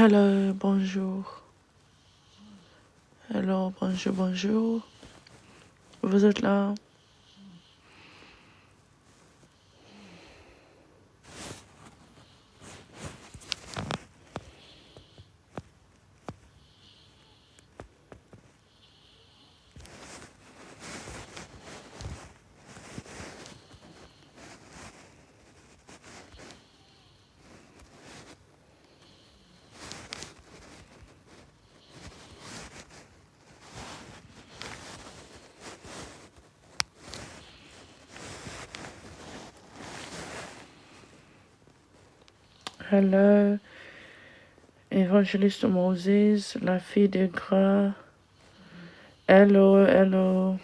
Hello, bonjour. Hello, bonjour, bonjour. Vous êtes là? Hello, évangéliste Moses, la fille de gras. Hello, hello.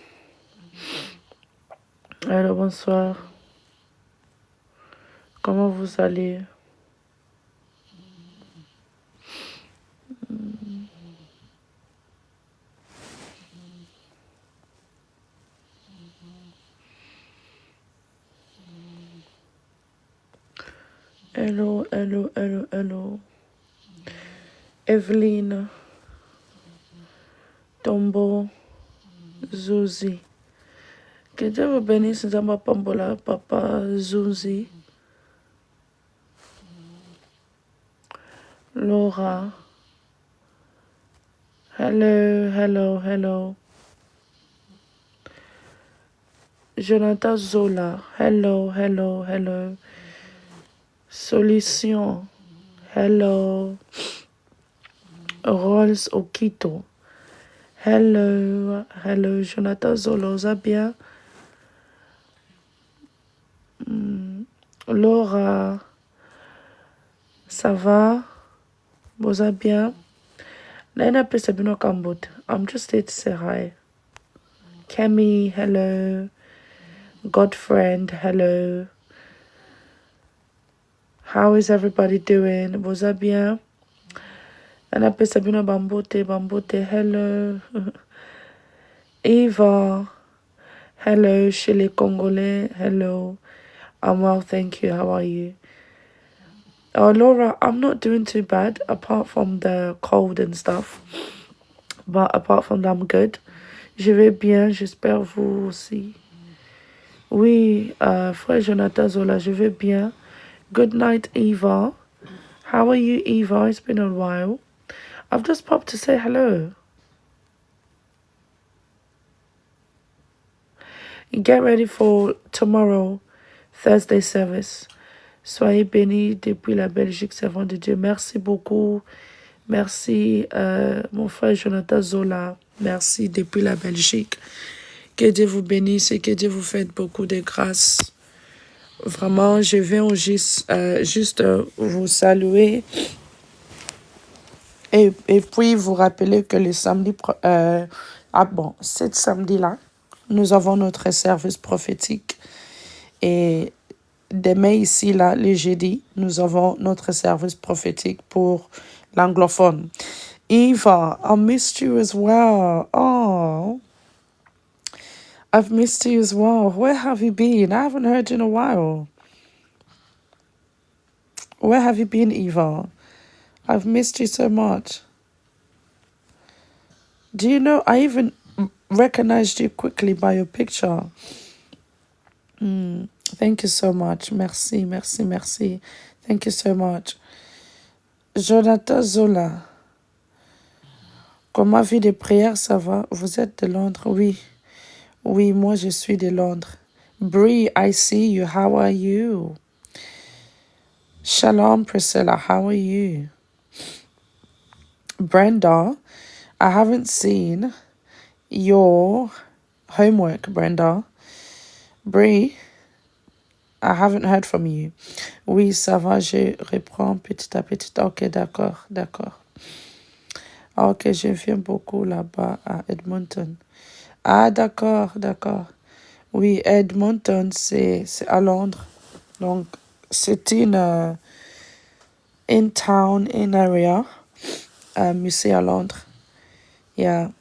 Hello, bonsoir. Comment vous allez? Hello, hello, hello, hello. Evelyne, Tombo, Zuzi. Que Dieu vous bénisse, Zamba Pambola, Papa Zuzi, Laura. Hello, hello, hello. Jonathan Zola. Hello, hello, hello. Solution. Hello. Rolls Okito. Hello, hello, Jonathan Zola, ça bien? Laura, ça va? Vous allez bien? Nana Pesabino Kambut. I'm just here to say hi. Kemi, hello. Godfriend, hello. How is everybody doing? Vous allez bien? Nana Pesabino Bambote, hello. Eva, hello. Chile Congolais, hello. I'm well, thank you. How are you? Oh, Laura, I'm not doing too bad apart from the cold and stuff. But apart from that, I'm good. Je vais bien, j'espère vous aussi. Oui, frère Jonathan Zola, je vais bien. Good night, Eva. How are you, Eva? It's been a while. I've just popped to say hello. Get ready for tomorrow, Thursday service. Soyez bénis depuis la Belgique, servant de Dieu. Merci beaucoup. Merci, mon frère Jonathan Zola. Merci depuis la Belgique. Que Dieu vous bénisse et que Dieu vous fasse beaucoup de grâce. Vraiment, je viens juste vous saluer et puis vous rappeler que le samedi, cet samedi-là, nous avons notre service prophétique. Et demain ici, là, le jeudi, nous avons notre service prophétique pour l'anglophone. Eva, I missed you as well. Oh, I've missed you as well. Where have you been? I haven't heard you in a while. Where have you been, Eva? I've missed you so much. Do you know, I even recognized you quickly by your picture. Thank you so much. Merci, merci, merci. Thank you so much. Jonathan Zola. Comme ma vie de prière, ça va? Vous êtes de Londres? Oui. Oui, moi, je suis de Londres. Bree, I see you. How are you? Shalom, Priscilla. How are you? Brenda, I haven't seen your homework, Brenda. Bree, I haven't heard from you. Oui, ça va, je reprends petit à petit. Ok, d'accord, d'accord. Ok, je viens beaucoup là-bas à Edmonton. Ah, d'accord, d'accord. Oui, Edmonton, c'est à Londres. Donc, c'est une in-town, in-area, musée à Londres. Yeah.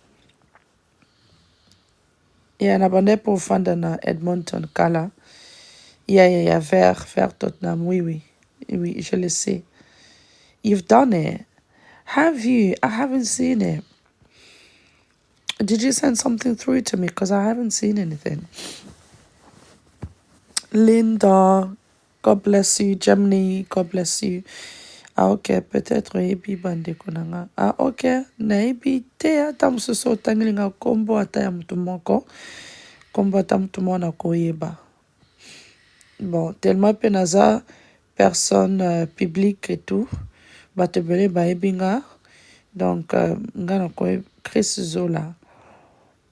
Yeah, n'abandonnez pour Fandana, Edmonton, Kala. Yeah, vers Tottenham, oui, je le sais. You've done it. Have you? I haven't seen it. Did you send something through to me? Because I haven't seen anything. Linda, God bless you. Germany, God bless you. Ah, ok, peut-être ebi bande konanga. Ah, ok, na ebi te ata mosusu otangelinga kombo ata ya mutu moko. Kombo ata mutu moko na koyeba. Bon, tellement pe naza personne publique et tout. Bato ebele bayebi nga. Donc, nga na koyeba Chris Zola.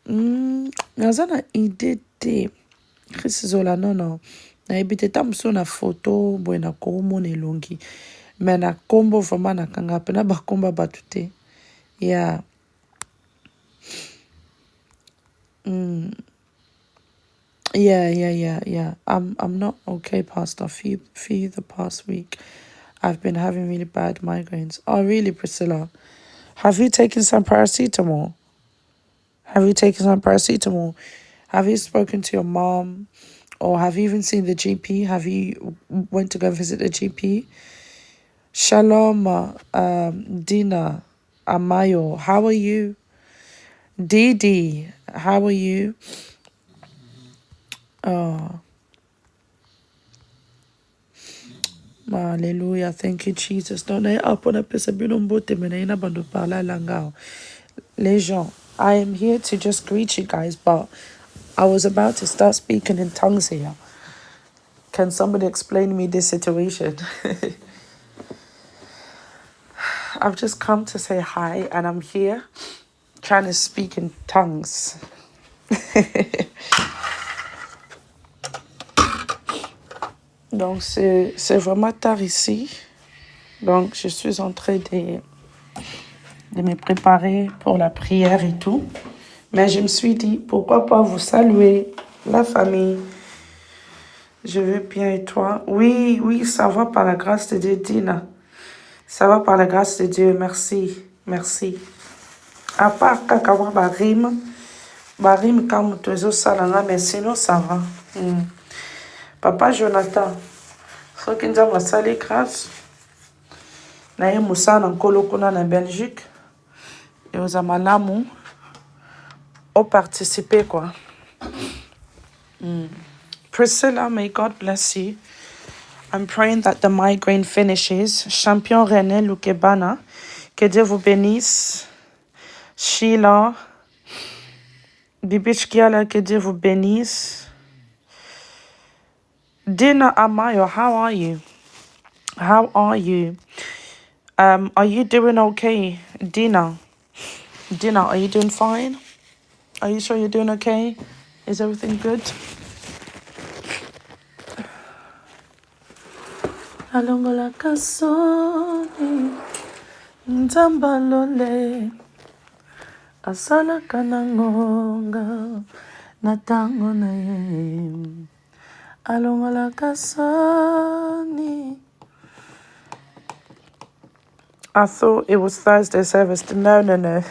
Naza na idée te. Chris Zola, non. Nayebi te ta mosusu na photo boye na komona elongi. Mais na kombo vraiment na kanga pena bakomba batu te. Yeah. Yeah. I'm not okay, Pastor. For the past week, I've been having really bad migraines. Oh, really, Priscilla? Have you taken some paracetamol? Have you spoken to your mom? Or have you even seen the GP? Have you went to go visit the GP? Shalom, Dina, Amayo, how are you? Didi, how are you? Oh, hallelujah, thank you, Jesus. Don't I up on a piece of Les gens, I am here to just greet you guys, but I was about to start speaking in tongues here. Can somebody explain me this situation? I've just come to say hi, and I'm here trying to speak in tongues. Donc, c'est vraiment tard ici. Donc, je suis en train de me préparer pour la prière et tout. Mais je me suis dit, pourquoi pas vous saluer, la famille. Je vais bien et toi? Oui, ça va par la grâce de Dieu, Dina. Ça va par la grâce de Dieu, merci. À part kakawa barime comme tu salanga, mais sinon ça va. Papa Jonathan, faut qu'il nous sali grâce. Naye Moussa na nkolo kuna na Belgique. Et aux amalamu ont participé quoi. Priscilla, may God bless you. I'm praying that the migraine finishes. Champion René Lukebana, que Dieu vous bénisse. Sheila, Bibichkiala, que Dieu vous bénisse. Dina Amayo, how are you? Are you doing okay? Dina, are you doing fine? Are you sure you're doing okay? Is everything good? Alongola kasoni Nzambalole Asala kanangonga Natango na ye Alongola kasoni. I thought it was Thursday service. No.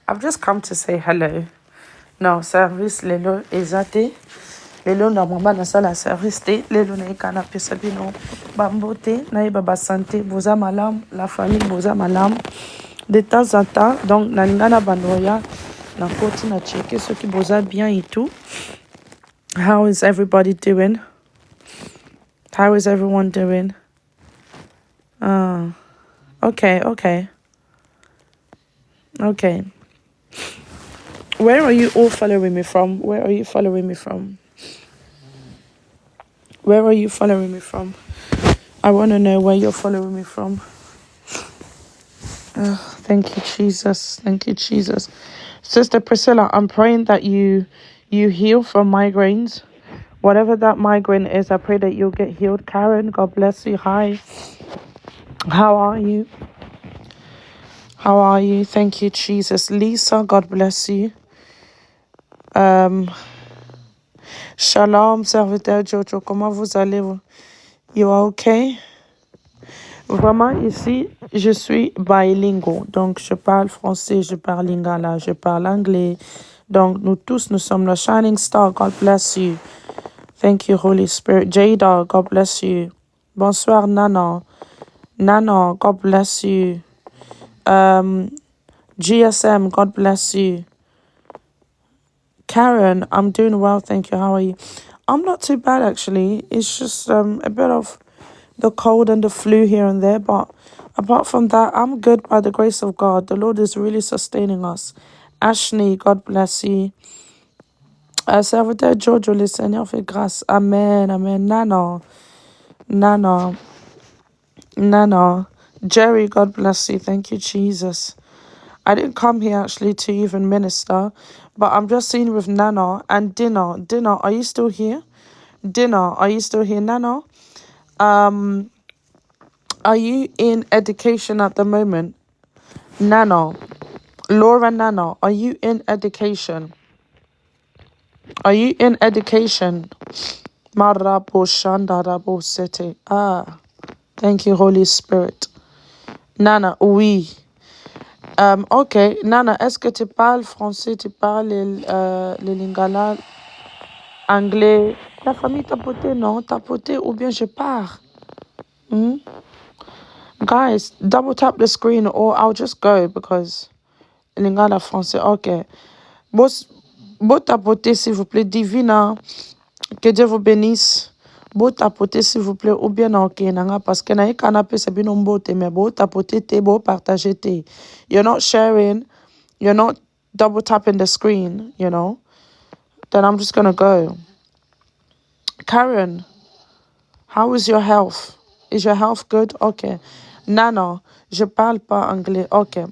I've just come to say hello. No, service lelo ezate. Lelo na mama na sala service te. Lelo na ikana pesa bino. Bambote na baba santé. Boza malam. La famille boza malam. De temps en temps. Donc, na lingana bandoya. Na koti na cheke. Ceux qui boza bien et tout. How is everybody doing? How is everyone doing? Okay. Where are you all following me from? I want to know where you're following me from. Thank you, Jesus. Sister Priscilla, I'm praying that you heal from migraines. Whatever that migraine is, I pray that you'll get healed. Karen, God bless you. Hi. How are you? Thank you, Jesus. Lisa, God bless you. Shalom, serviteur Jojo. Comment vous allez? You are okay? Vraiment, ici, je suis bilingue. Donc, je parle français, je parle lingala, je parle anglais. Donc, nous sommes le Shining Star. God bless you. Thank you, Holy Spirit. Jada, God bless you. Bonsoir, Nana. God bless you. GSM, God bless you. Karen, I'm doing well, thank you. How are you? I'm not too bad, actually. It's just a bit of the cold and the flu here and there, but apart from that, I'm good by the grace of God. The Lord is really sustaining us. Ashley, God bless you. Serviteur Jojo, le Seigneur fait grâce. Amen, amen. Nano. Jerry, God bless you. Thank you, Jesus. I didn't come here actually to even minister, but I'm just seeing with Nana and Dinner. Dinner, are you still here? Dinner, are you still here, Nana? Are you in education at the moment? Nana, Laura Nana, are you in education? Are you in education? Marabo Shandarabo Sete. Thank you, Holy Spirit. Nana, oui. Ok, Nana, est-ce que tu parles français, tu parles le lingala, anglais? La famille tapoté, non? Tapoté ou bien je pars? Guys, double tap the screen or I'll just go because lingala français, ok. Beau tapoter s'il vous plaît, Divina, que Dieu vous bénisse. Beau tapoter s'il vous plaît ou bien ok nanga parce que na canapé c'est bien mbote mais beau tapoter te beau partager te. You're not sharing, you're not double tapping the screen, you know. Then I'm just gonna go. Karen, how is your health? Is your health good? Okay. Nana, je parle pas anglais. Okay.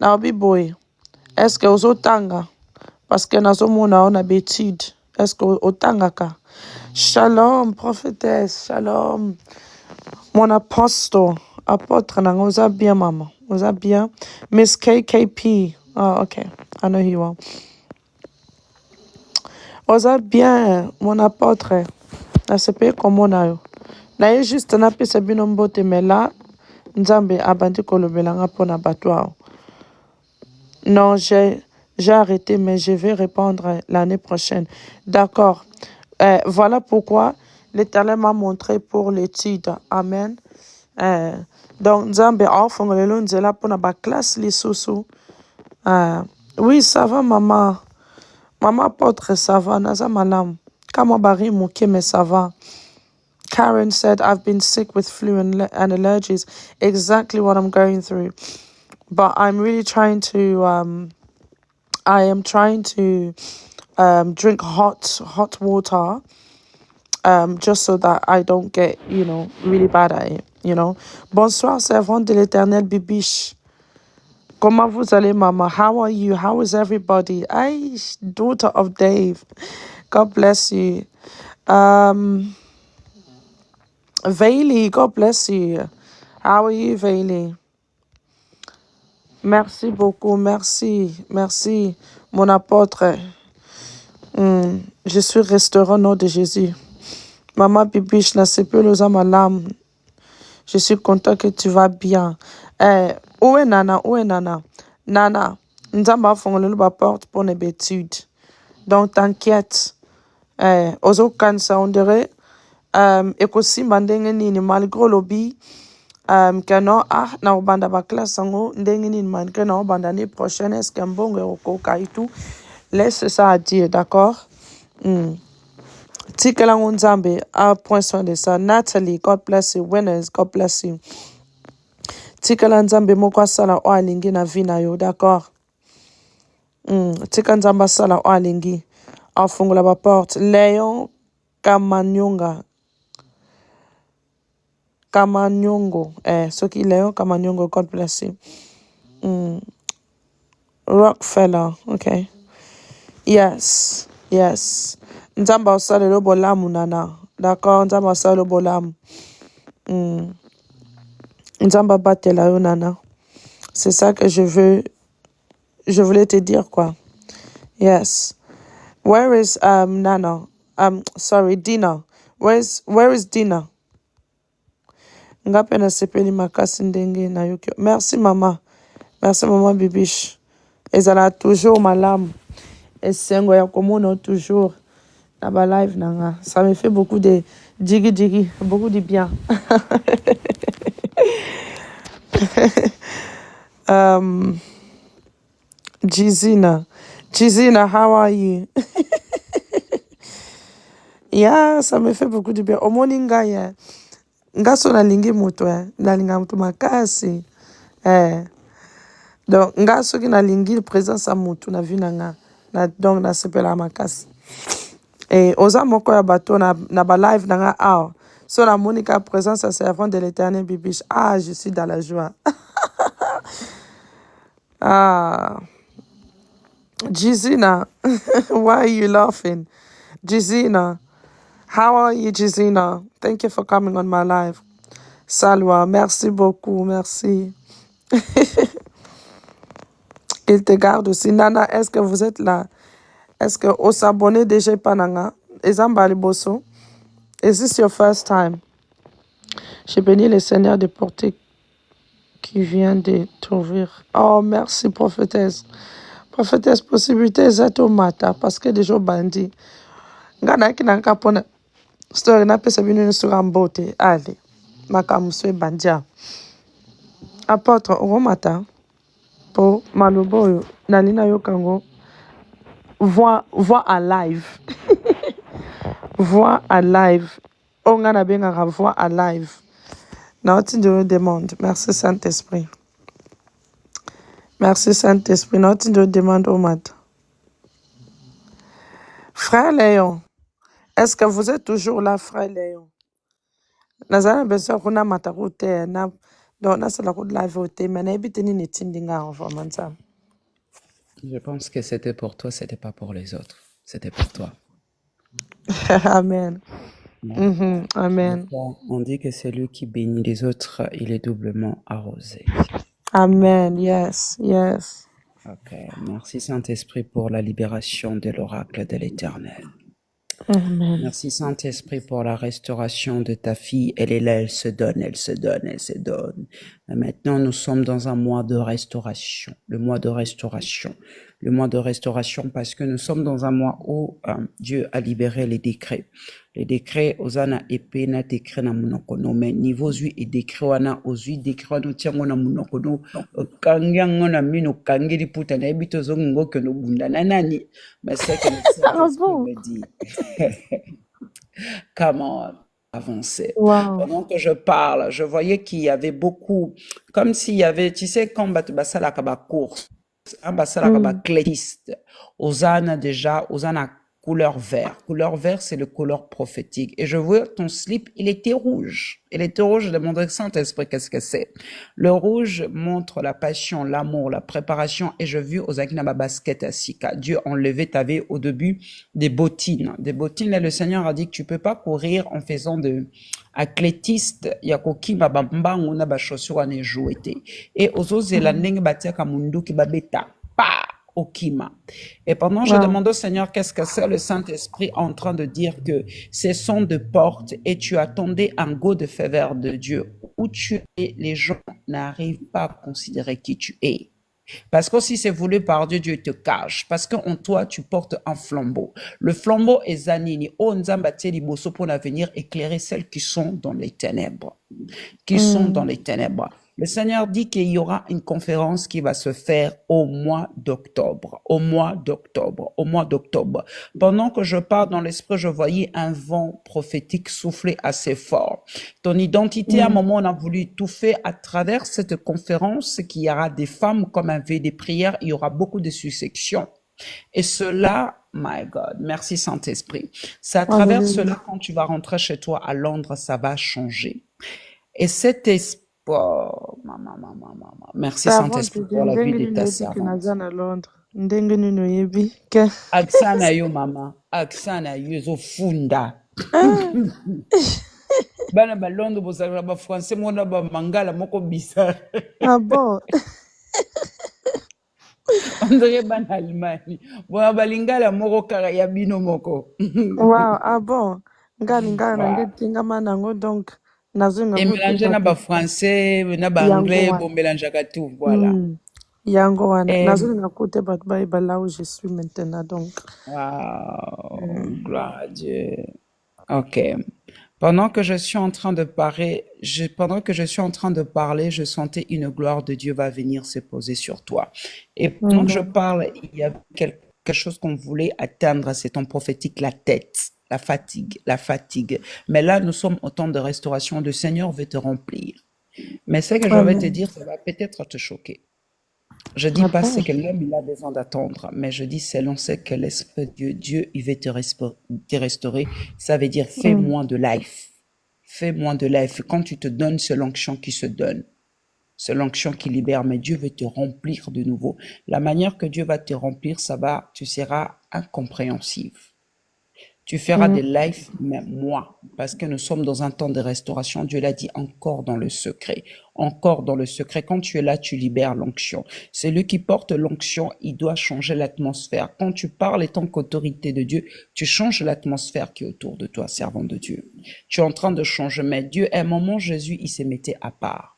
Now be boy. Est-ce que aux otanga? Parce que nazo mona on habitude. Est-ce que otanga ka? Shalom, prophétesse, shalom. Mon apôtre, nanga, oza bien, maman. Oza bien. Miss KKP. Oh, okay. I know who you are. Oza bien, mon apôtre. Na sepe komo na yo. Na ye juste na pesa bino mbote mais là, Nzambe abandi kolobelanga pona batwa. Non, j'ai arrêté, mais je vais répondre l'année prochaine. D'accord. Voilà pourquoi l'Éternel m'a montré pour l'étude. Amen. Donc, Nzambe afongolelo nzela pona ba classe lisusu. Oui, ça va, maman. Maman apôtre, ça va. Naza malam. Kama bari muke, mais ça va. Karen said, I've been sick with flu and allergies. Exactly what I'm going through. But I'm really trying to, I am trying to drink hot water, just so that I don't get, really bad at it, Bonsoir, servante de l'Éternel, Bibiche. Comment vous allez, Mama? How are you? How is everybody? Daughter of Dave. God bless you. Vaili, God bless you. How are you, Vaili? Merci beaucoup, merci, mon apôtre. Je suis restauré au nom de Jésus. Maman Bibiche, na sepe loza malam. Je suis content que tu vas bien. Où est Nana? Nana, Nzamba fongolelo ba porte pour les études. Donc t'inquiète. Ozo kansa on dirait ekosimba ndenge nini malgré lobby kano na obanda ba classe ngo ndenge nini malgré na obanda l'année prochaine est-ce que mbongo ekoka et tout. Laisse ça à Dieu, d'accord? Tikela Nzambe, point soin de ça. Natalie, God bless you. Winners, God bless you. Tikela Nzambe moko sala o alingi na vina yo, d'accord? Tika Nzamba sala o alingi. Afungula ba porte. Léon Kamanyonga. Kamanyongo. Soki Léon Kamanyongo, God bless you. Rockefeller, okay. Yes. Nzamba osale lo bolamu nana. D'accord, Nzamba osale lo bolamu. Nzamba batela yo nana. C'est ça que je voulais te dire quoi. Yes. Where is Nana? Sorry, Dina. Where is Dina? Ngapena sepeli makasi ndenge na yo. Merci maman. Merci maman Bibiche. Ezala toujours malamu. Esengo ya komona toujours na ba live nanga. Ça me fait beaucoup de digi, beaucoup de bien. Um, Gizina. Gizina, how are you? Yeah, ça me fait beaucoup de bien. Au morning, nga so nalingi mutu, nalinga mutu makasi. Donc, nga soki nalingi présence ya mutu na vie na nga. Donc, nasepela makasi. Oza moko ya bato na ba live na nga awa. So la Monica présence à servant de l'éternel bibiche. Ah, je suis dans la joie. Gizina, why are you laughing? Gizina, how are you, Gizina? Thank you for coming on my live. Salwa, merci beaucoup, merci. Il te garde aussi. Nana, est-ce que vous êtes là? Est-ce que vous s'abonnez déjà pananga? Ezambali Bosso? Is this your first time? J'ai béni le Seigneur de porter qui vient de t'ouvrir. Oh, merci, prophétesse. Prophétesse, possibilité est au matin parce que des jours bandits. Ngana ki nanka pona story na pesa binu sur ambote. Allez, makamuswe bandia. Apôtre, au matin, pour maloboyo, nalina yokango, voix à live. Voix à live. Ongana benga voix à live. Nauti de demande. Merci Saint-Esprit. Merci Saint-Esprit. Nauti de demande au matin. Frère Léon, est-ce que vous êtes toujours là, frère Léon? Nazana besoin kuna mataroute na donc na sala ko live ote mais na ebiteni ne tindinga vraiment ça. Je pense que c'était pour toi, c'était pas pour les autres. C'était pour toi. Amen. Ouais. Amen. On dit que celui qui bénit les autres, il est doublement arrosé. Amen. Yes, yes. Ok. Merci Saint-Esprit pour la libération de l'oracle de l'Éternel. Amen. Merci Saint-Esprit pour la restauration de ta fille. Elle est là, elle se donne, elle se donne, elle se donne. Et maintenant, nous sommes dans un mois de restauration. Le mois de restauration. Le mois de restauration parce que nous sommes dans un mois où Dieu a libéré les décrets. Les décrets, osana épée na décret na monokono, mais niveau zui et décret wana ozui décret wana tiango na monokono, kangiango na mino kangiri puta na ebito zongo que no bunda na nani, mais c'est que le me dit. Comment avancer? Wow. Pendant que je parle, je voyais qu'il y avait beaucoup, comme s'il y avait, tu sais, quand basa la kaba course, basa la kaba clétiste, osana déjà, osana couleur vert. Couleur vert, c'est le couleur prophétique. Et je vois ton slip, il était rouge. Il était rouge, je demandais Saint-Esprit, qu'est-ce que c'est? Le rouge montre la passion, l'amour, la préparation. Et je vis aux Akinaba basket à Sika. Dieu enlevé, t'avais au début des bottines. Des bottines, là, le Seigneur a dit que tu peux pas courir en faisant de athlétiste. Yakoki babamba, on a ba chaussure à ne jouer. Et aux autres, la neng batia kamundu ki babeta. Pa! Okima. Et pendant je demande au Seigneur qu'est-ce que c'est le Saint-Esprit en train de dire que ce sont de portes et tu attendais un go de faveur de Dieu. Où tu es, les gens n'arrivent pas à considérer qui tu es. Parce que si c'est voulu par Dieu, Dieu te cache. Parce qu'en toi, tu portes un flambeau. Le flambeau est zanini. Oh, nzambati bosso pour venir éclairer celles qui sont dans les ténèbres. Qui sont dans les ténèbres. Le Seigneur dit qu'il y aura une conférence qui va se faire au mois d'octobre. Au mois d'octobre. Au mois d'octobre. Pendant que je pars dans l'esprit, je voyais un vent prophétique souffler assez fort. Ton identité, à un moment, on a voulu tout faire à travers cette conférence, qu'il y aura des femmes comme un V des prières, il y aura beaucoup de successions. Et cela, my God, merci Saint-Esprit. C'est à travers cela, quand tu vas rentrer chez toi à Londres, ça va changer. Et cet espoir, merci Saint-Esprit pour la vie de ta servante. Aksana yo mama, aksana yo zo funda. Bana ba Londres bozala ba français mona ba mangala moko bizarre. Ah bon? On dirait ban Allemagne. Bon ba lingala moko kaka ya bino moko. Wow, ah bon? Ngana ngetinga manango donc nazunga et mélanger na ba français na ba anglais bon mélangeaka tout voilà. Yango wana nazunga kote bat ba là où je suis maintenant donc. Wow, gloire à Dieu. OK. Pendant que je suis en train de parler, je sentais une gloire de Dieu va venir se poser sur toi. Et pendant que je Amen. parle, il y a quelque chose qu'on voulait atteindre, c'est ton prophétique, la tête, la fatigue, la fatigue. Mais là, nous sommes au temps de restauration. Le Seigneur veut te remplir. Mais ce que je vais te Amen. dire, ça va peut-être te choquer. Je dis Ah pas ce bon? que l'homme il a besoin d'attendre, mais je dis selon ce que l'Esprit de Dieu, il veut te restaurer. Ça veut dire fais Mm. moins de life. Fais moins de life. Quand tu te donnes, c'est l'onction qui se donne. C'est l'onction qui libère, mais Dieu veut te remplir de nouveau. La manière que Dieu va te remplir, tu seras incompréhensible. Tu feras Mm. des lives, mais moi, parce que nous sommes dans un temps de restauration, Dieu l'a dit encore dans le secret. Encore dans le secret. Quand tu es là, tu libères l'onction. Celui qui porte l'onction, il doit changer l'atmosphère. Quand tu parles étant qu'autorité de Dieu, tu changes l'atmosphère qui est autour de toi, servant de Dieu. Tu es en train de changer, mais Dieu, à un moment, Jésus, il se mettait à part.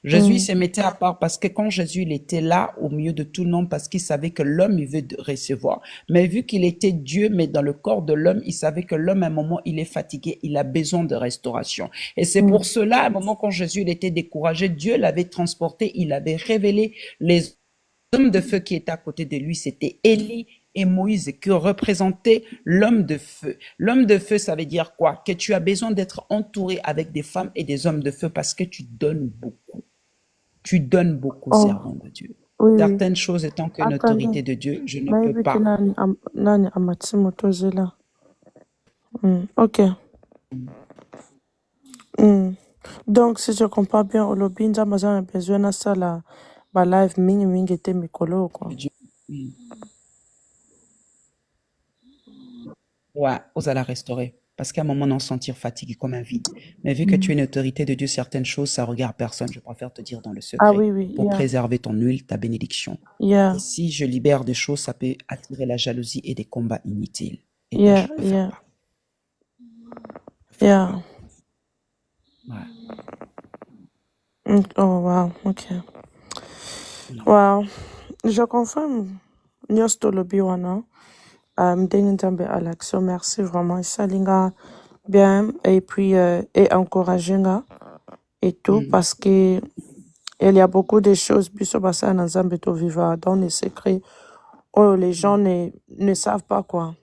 Jésus Mm. se mettait à part parce que quand Jésus il était là au milieu de tout le monde, parce qu'il savait que l'homme il veut recevoir. Mais vu qu'il était Dieu, mais dans le corps de l'homme, il savait que l'homme à un moment il est fatigué, il a besoin de restauration. Et c'est Mm. pour cela, à un moment quand Jésus il était découragé, Dieu l'avait transporté, il avait révélé les hommes de feu qui étaient à côté de lui, c'était Élie et Moïse qui représentaient l'homme de feu. L'homme de feu, ça veut dire quoi? Que tu as besoin d'être entouré avec des femmes et des hommes de feu parce que tu donnes beaucoup. Tu donnes beaucoup, Oh, servant de Dieu. oui, oui. Certaines choses étant qu'une Attendez. autorité de Dieu, je ne peux Maybe que pas. nani amatimo tozela. Mm. Ok. Mm. Donc, si je comprends bien, olobi nzambe aza na besoin nasala ba live mingi mingi te mikolo quoi. Dieu. Ouais, ose la restaurer. Parce qu'à un moment, on en sentir fatigué comme un vide. Mais vu que tu es une autorité de Dieu, certaines choses, ça regarde personne. Je préfère te dire dans le Ah secret oui, oui, pour yeah, préserver ton huile, ta bénédiction. yeah, Et si je libère des choses, ça peut attirer la jalousie et des combats inutiles. Et toi, je yeah, préfère yeah, pas. Je préfère yeah. pas. Ouais. Mm. Oh, wow, ok. Non. Wow. Je confirme. Nyos tolobi wana. Ndenge nzambe à l'action. Merci vraiment. Salinga bien et puis et encourager nga et tout Mm. parce que il y a beaucoup de choses biso basala na nzambe to vivre dans les secrets où les gens ne savent pas quoi.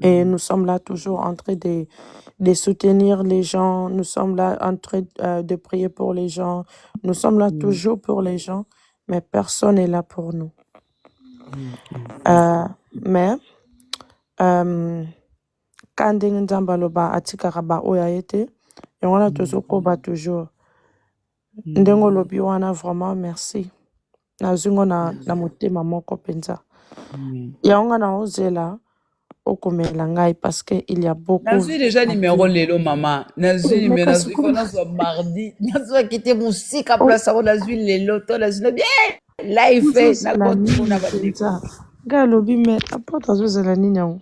Et nous sommes là toujours en train de soutenir les gens. Nous sommes là en train de prier pour les gens. Nous sommes là Mm. toujours pour les gens, mais personne n'est là pour nous. Mm. Mais ka ndenge nzambe aloba atikaka baoyo aye te yango wana tozokoba toujours ndenge olobi wana vraiment merci nazwi ngo na motema moko mpenza Mm. yango nga naozela okomela ngai parce que il y a beaucoup Nazwi déjà à numéro dire. lelo mama. Nazwi Mais numéro kasi nazwi faut nazwa mardi. Nazwa kite musika place aho nazwi lelo to nazwi na bien. Life na ozozela kotu nini na bandeko. mpenza ngai alobi me apote azozela nini yango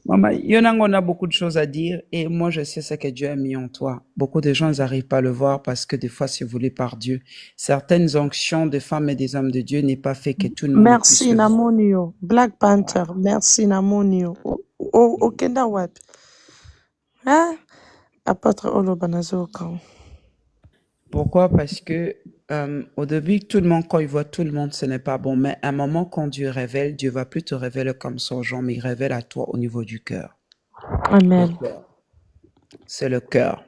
Maman, il y en a, on a beaucoup de choses à dire et moi je sais ce que Dieu a mis en toi. Beaucoup de gens n'arrivent pas à le voir parce que des fois c'est voulu par Dieu. Certaines onctions de femmes et des hommes de Dieu n'est pas fait que tout le monde puisse merci le voir. namoni yo Black Panther merci namoni yo okenda wapi apotre oloba nazoyoka Pourquoi? Parce que au début, tout le monde, quand il voit tout le monde, ce n'est pas bon. Mais à un moment, quand Dieu révèle, Dieu va plus te révéler comme son genre, mais il révèle à toi au niveau du cœur. Le amen cœur. C'est le cœur.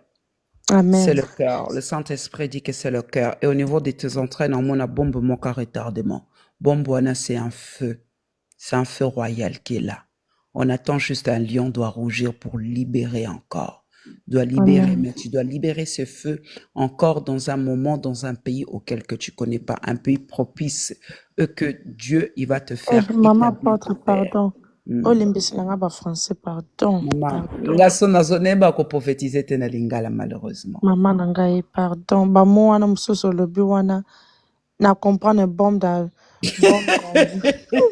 C'est amen le cœur. Le Saint-Esprit dit que c'est le cœur. Et au niveau de tes entraînes, on a bombe mon cas retardement. Bombe, c'est un feu. C'est un feu royal qui est là. On attend juste un lion doit rougir pour libérer encore. Doit libérer, amen mais tu dois libérer ce feu encore dans un moment, dans un pays auquel que tu connais pas, un pays propice, que Dieu, il va te faire Maman établir apôtre ta terre. pardon olembiselanga bafrançais pardon Maman, pardon ngaso nazoneba ko prophétiser te na lingala malheureusement. mama na ngai pardon bamo wana mosusu olobi wana na comprendre bombe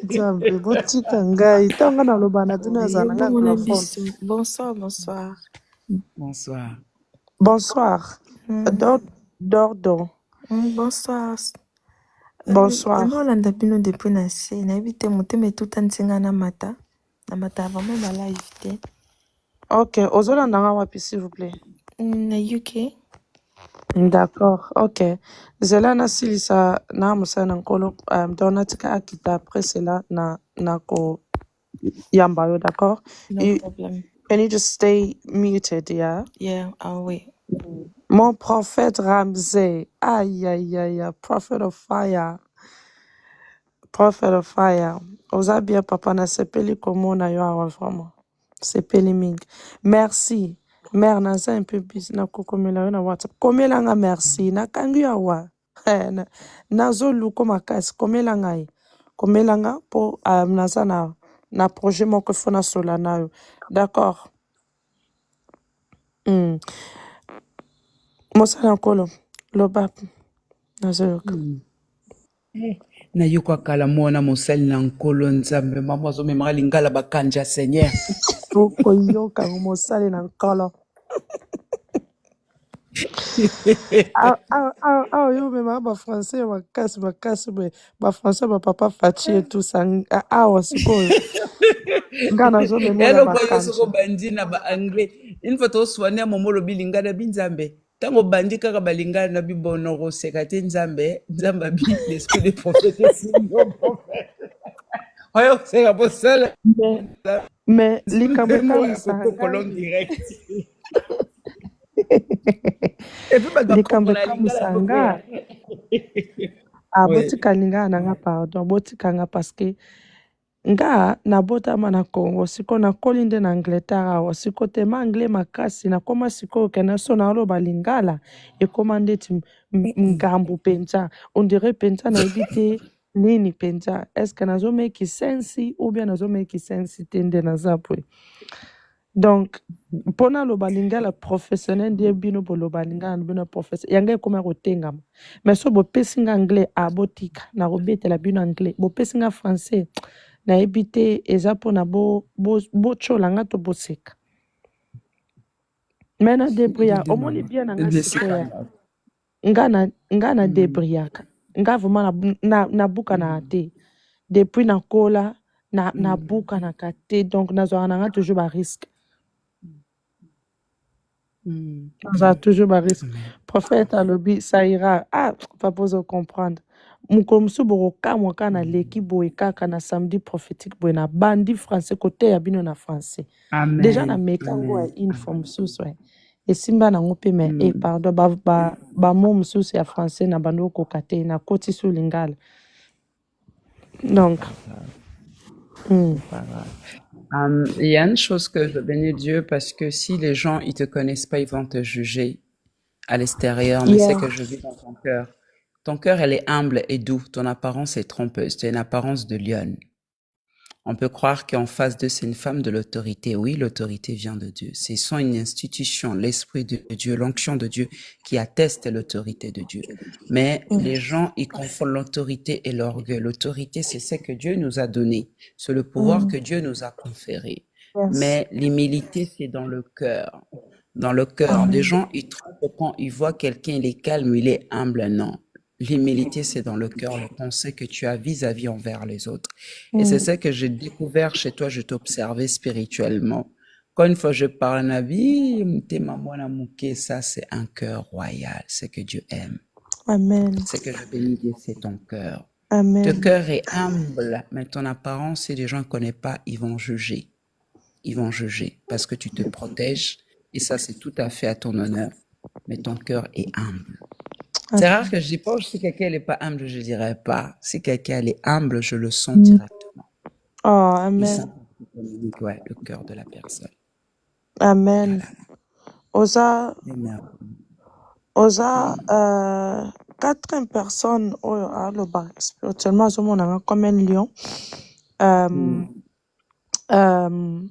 nzambe botika ngai ntango naloba na bino Oui, azala na ngai bon, anglophone bisous. Bonsoir, bonsoir. Bonsoir. bonsoir Mm, dordo bonsoir. bonsoir Olanda bino depuis na se nayebi te motema etuta ntinga na mata vraiment balive te Ok, ozolanda nga wapi s'il vous plaît? Na UK. D'accord, ok. Zela nasilisa na musana nkolo donc natika akita après cela na ko yamba yo, d'accord? No problem. Can you just stay muted, yeah? Yeah, I'll wait. Mon prophète Ramsey, aïe aïe aïe, prophet of fire, prophet of fire. Oza bien papa na sepeli komona yo awa vraiment. Sepeli mingi. Merci. Mère naza un peu busy na kokomela yo na WhatsApp. Komela nga merci. Na kangi yo awa. Nazo luko makasi. Komela ngai. Komela nga po naza na projet moko fona sola na yo. D'accord. Mosala nkolo. Loba. Nazo yoka. Nayoka kala mwana mosali na nkolo nzambe mama azomemaka lingala bakanja seigneur. Okoyoka mosali na nkolo. Ah, yo memaka bafrançais makasi boye bafrançais bapapa faci et tout ça awa sikoyo nga nazomemona Yalo boyo bakanja soko bandi na ba anglais. Une fois toswane momo lobi lingala binzambe. Tango bandi kaka balingala na bibono koseka te nzambe, nzambe bi l'esprit de prophète sinyo prophète. Oyo seka posala. mais likambo Zumemo ekamwisa akoko ngai kolon direct. Et puis bato likambo comprendre lingala ekamwisa nga Ouais. botika lingala na nga pardon botika nga parce que nga nabotama na Congo siko nakoli nde na Angleterre awa siko tema anglais makasi nakoma sikoyo ke naso naloba lingala ekoma ndeti ngambu mpenza on dirait mpenza nayebi te nini mpenza estce nazomeki sensi ou bien nazomeki sensi te nde naza boye donc mpona loba lingala professionnel nde bino boloba lingala na bino professionnel yanga ekoma kotengama mais so bopesi nga anglais botika nakobetela bino anglais bopesi nga français nayebi te eza mpona botyola nga to boseka me na débrouilla omoni bien na nga sikoya nga na débrouillaka nga vraiment nabukanaka te depuis nakola nabukanaka te donc nazwaka na nga toujours barisque nazwaka toujours barisque prophète alobi ça ira papa ozocomprendre mokolo mosusu bokokamwa kaka na leki boye kaka na samedi prophétique boye na bandi français koteya bino na français déjà na mekango ya info mosusu esimba nango mpe me pardon bamo mosusu ya français na bando okoka te nakoti su lingala donc il y a une chose que je bénis Dieu parce que si les gens ils te connaissent pas, ils vont te juger à l'extérieur, mais c'est que je vis dans ton cœur. Ton cœur, elle est humble et doux. Ton apparence est trompeuse. Tu as une apparence de lionne. On peut croire qu'en face d'eux, c'est une femme de l'autorité. Oui, l'autorité vient de Dieu. C'est sans une institution, l'esprit de Dieu, l'onction de Dieu qui atteste l'autorité de Dieu. Mais les gens, ils confondent l'autorité et l'orgueil. L'autorité, c'est ce que Dieu nous a donné. C'est le pouvoir que Dieu nous a conféré. Mais l'humilité, c'est dans le cœur. Dans le cœur. Les gens, ils trompent quand ils voient quelqu'un, il est calme, il est humble. Non. L'humilité, c'est dans le cœur, le pensée que tu as vis-à-vis envers les autres. Et c'est ça que j'ai découvert chez toi, je t'observais spirituellement. Quand une fois je parle à vie, ça c'est un cœur royal, c'est que Dieu aime. Amen. C'est que je bénis Dieu, c'est ton cœur. Amen. Ton cœur est humble, mais ton apparence, si les gens ne connaissent pas, ils vont juger. Ils vont juger parce que tu te protèges et ça c'est tout à fait à ton honneur. Mais ton cœur est humble. C'est rare que je dis pas, si quelqu'un n'est pas humble, je dirais pas. Si quelqu'un est humble, je le sens directement. Oh, amen. Ouais, le cœur de la personne. Amen. Oza 4 personnes aloba spirituellement azomonanga comme un lion.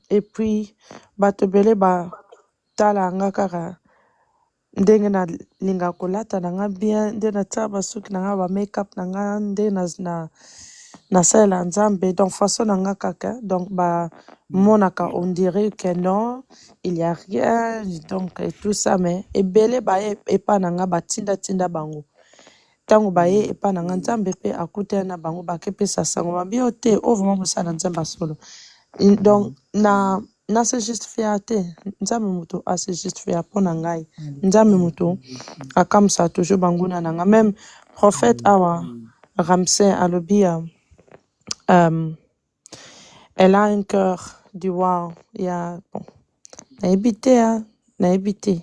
Et puis bato bele batalanga kaka ndenge nalinga kolata nanga bien nde natia basuki nanga ba make-up nanga nde nasalela nzambe donc façon nanga kaka donc bamonaka on dirait que non il y a rien donc et tout ça mais ebele baye epa nanga batinda bango ntango baye epa nanga nzambe mpe akutana na bango bakepesa sango babi o te o vraiment mosala nzambe asolo donc nase justifia te nzambe moto ase justifia mpo na ngai nzambe moto akamsa toujours banguna na nga même prophète awa Ramsey alobi elle a un cœur du wow ya bon nayebi te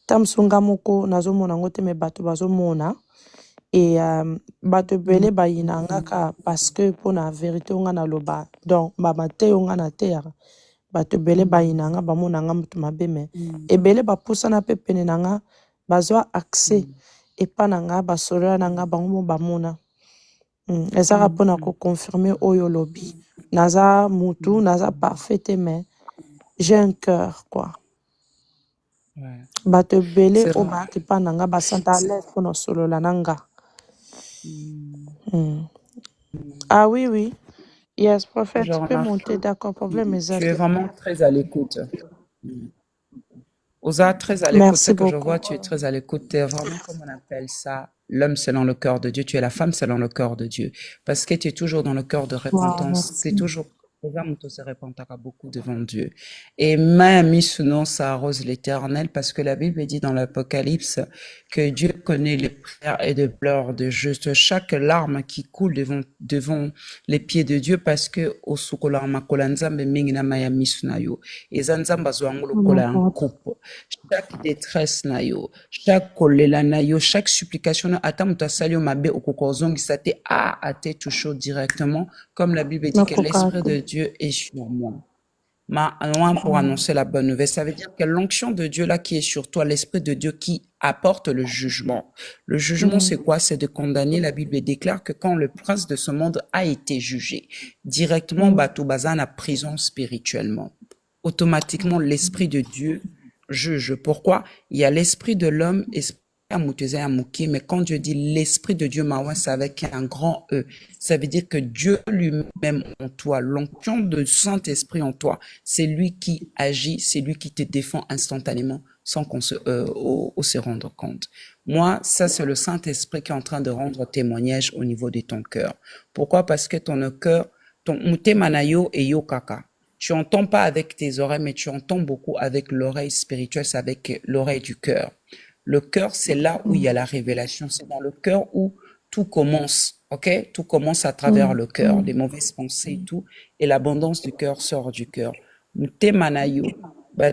ta mosu nga moko nazomona yango te me bato bazomona e bato ebele bayinangaka parce que mpo na vérité oyo nga naloba donc bamateyo nga nateyaka bato ebele bayinanga bamonanga moto mabe me ebele bapusana mpe pene na nga bazwa accès epa na nga basolola na nga bango mo bamona ezaka mpona koconfirme oyo olobi naza mutu naza parfait te mais j'ai un cœur quoi Ouais. bato ebele C'est oyo rare. bayaki mpa na nga basanta à l'aise mpona osolola na nga ah oui oui yes prophète Je tu peux remarque monter d'accord problème que tu ezali es vraiment très à l'écoute. Osa, très à l'écoute, merci c'est que je beaucoup vois, tu es très à l'écoute. Tu es vraiment, comme on appelle ça, l'homme selon le cœur de Dieu. Tu es la femme selon le cœur de Dieu. Parce que tu es toujours dans le cœur de wow repentance. Tu es merci toujours. Les âmes se repentent beaucoup devant Dieu. Et même, ce nom, ça arrose l'éternel parce que la Bible dit dans l'Apocalypse que Dieu connaît les prières et les pleurs de juste. Chaque larme qui coule devant les pieds de Dieu parce que au sukola makola nzambe mingi na maya misu na yo. Eza nzamba zwangu oh my lokola un god coupe. Chaque détresse na yo, chaque kolela na yo, chaque supplication na ata mutu asali yo mabe okoka ozongisa te ate touche directement comme la Bible dit que nakoka l'esprit de te Dieu est sur moi. Loin pour annoncer la bonne nouvelle. Ça veut dire que l'onction de Dieu là qui est sur toi, l'esprit de Dieu qui apporte le jugement. Le jugement, c'est quoi? C'est de condamner. La Bible déclare que quand le prince de ce monde a été jugé, directement, Batou Bazan a prison spirituellement. Automatiquement, l'esprit de Dieu juge. Pourquoi? Il y a l'esprit de l'homme, mais quand Dieu dit l'esprit de Dieu, c'est avec un grand E. Ça veut dire que Dieu lui-même en toi, l'onction de Saint-Esprit en toi, c'est lui qui agit, c'est lui qui te défend instantanément sans qu'on se rende compte. Moi, ça, c'est le Saint-Esprit qui est en train de rendre témoignage au niveau de ton cœur. Pourquoi? Parce que ton cœur, ton manayo et yo kaka. Tu entends pas avec tes oreilles, mais tu entends beaucoup avec l'oreille spirituelle, c'est avec l'oreille du cœur. Le cœur, c'est là où il y a la révélation. C'est dans le cœur où tout commence. OK? Tout commence à travers le cœur. Les mauvaises pensées et tout. Et l'abondance du cœur sort du cœur. Manayo.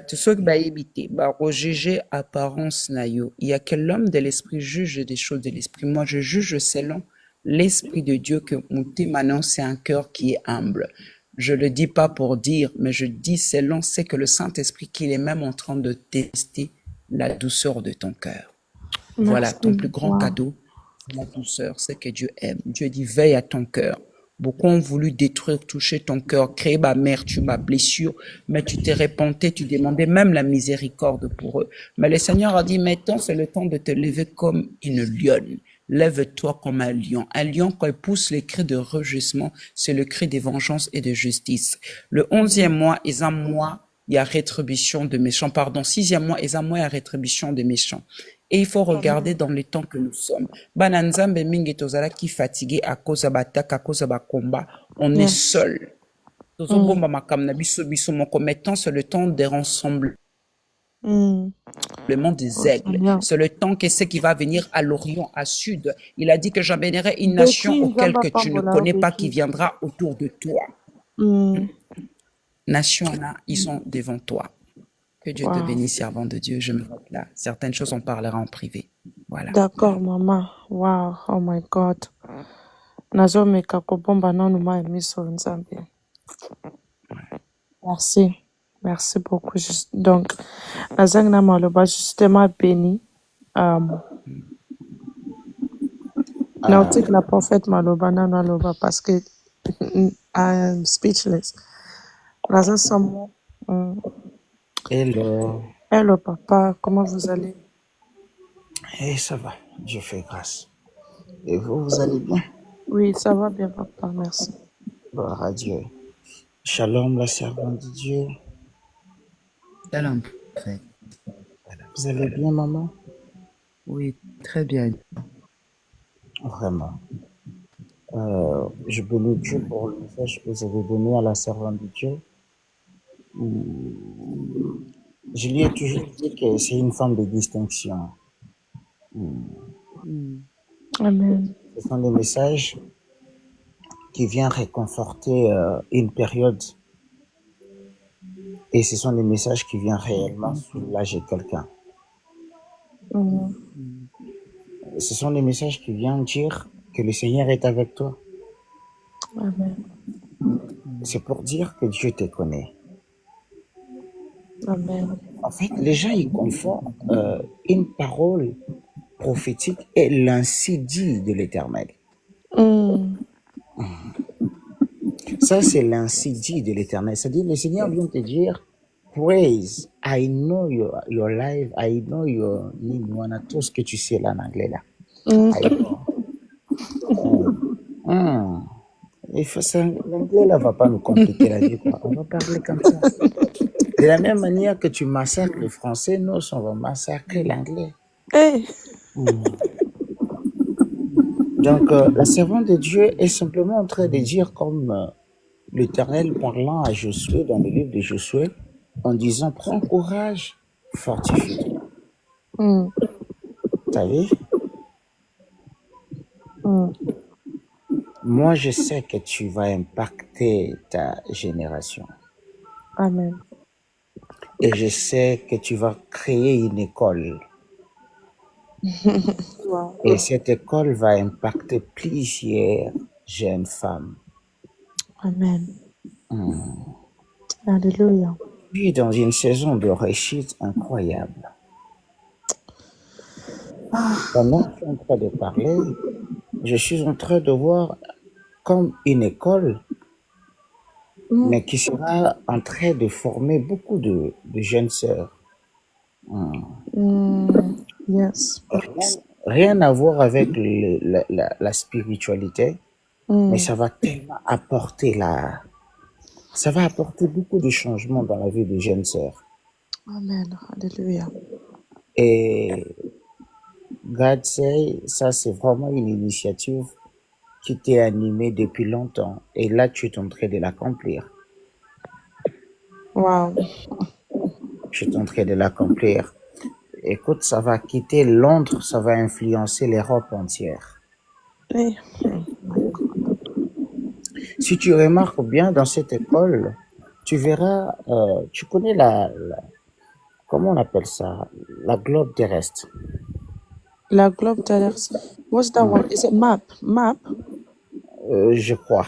Tout ce que éviter, rejuger apparence nayo. Il y a que l'homme de l'esprit juge des choses de l'esprit. Moi, je juge selon l'esprit de Dieu que maintenant, c'est un cœur qui est humble. Je le dis pas pour dire, mais je dis selon c'est que le Saint-Esprit qu'il est même en train de tester la douceur de ton cœur. Voilà, ton plus grand cadeau, la douceur, c'est que Dieu aime. Dieu dit, veille à ton cœur. Beaucoup ont voulu détruire, toucher ton cœur, créer ma amertume, ma blessure, mais tu t'es repenté, tu demandais même la miséricorde pour eux. Mais le Seigneur a dit, maintenant c'est le temps de te lever comme une lionne. Lève-toi comme un lion. Un lion, quand il pousse les cris de rugissement, c'est le cri de vengeance et de justice. Le 11e mois est un mois, il y a rétribution de méchants. Pardon, 6e mois est un mois, il y a rétribution de méchants. Et il faut regarder dans les temps que nous sommes. Bananzambe mingi tozala qui fatigué à cause de l'attaque, à cause de combat. On est seul. Tozobomba makam na biso biso moko. Maintenant, c'est le temps des rassemblements des aigles. C'est le temps que ce qui va venir à l'Orient, à Sud. Il a dit que j'emmènerai une nation auquel que tu ne connais pas qui viendra autour de toi. Nation là, ils sont devant toi. Que Dieu te bénisse, servant de Dieu. Je me vois là. Certaines choses, on parlera en privé. Voilà. D'accord, maman. Wow. Oh my God. Nazomeka kobomba nanu ma emiso nzambe. Merci. Merci beaucoup. Donc, nazang na maloba justement béni. Nautique la prophète maloba nanu aloba parce que I am speechless. Nazang samo. Hello. Hello papa, comment vous allez? Eh, ça va, Dieu fait grâce. Et vous, vous allez bien? Oui, ça va bien papa, merci. Gloire à Dieu. Shalom, la servante de Dieu. Shalom. Vous allez bien, maman? Oui, très bien. Vraiment. Je bénis Dieu pour le message que vous avez donné à la servante de Dieu. Je lui ai toujours dit que c'est une forme de distinction. Amen. Ce sont des messages qui viennent réconforter une période et ce sont des messages qui viennent réellement soulager quelqu'un. Mm. Ce sont des messages qui viennent dire que le Seigneur est avec toi. Amen. C'est pour dire que Dieu te connaît. Amen. En fait, les gens ils confondent une parole prophétique et l'ainsi dit de l'Éternel. Mm. Ça, c'est l'ainsi dit de l'Éternel. C'est-à-dire, le Seigneur vient te dire, praise, I know your life, I know your nini, tout ce que tu sais là en anglais là. Mm. I know. Il faut ça, l'anglais là va pas nous compliquer la vie, quoi. On va parler comme ça. De la même manière que tu massacres le français, nous, on va massacrer l'anglais. Hey. Donc, la servante de Dieu est simplement en train de dire comme l'Éternel parlant à Josué dans le livre de Josué, en disant, prends courage, fortifie-toi. Mm. T'as vu? Mm. Moi, je sais que tu vas impacter ta génération. Amen. Et je sais que tu vas créer une école. Wow. Et cette école va impacter plusieurs jeunes femmes. Amen. Alléluia. Puis dans une saison de réussite incroyable. Pendant que je suis en train de parler, je suis en train de voir comme une école, mais qui sera en train de former beaucoup de jeunes sœurs. Yes. Rien à voir avec la spiritualité, mais ça va tellement apporter ça va apporter beaucoup de changements dans la vie des jeunes sœurs. Amen. Alléluia. Et God say, ça c'est vraiment une initiative qui t'est animée depuis longtemps. Et là, tu es en train de l'accomplir. Wow. Je suis en train de l'accomplir. Écoute, ça va quitter Londres, ça va influencer l'Europe entière. Hey. Si tu remarques bien dans cette école, tu verras, tu connais comment on appelle ça? La globe terrestre. La globe terrestre. What's that one? Is it map? Map? Je crois.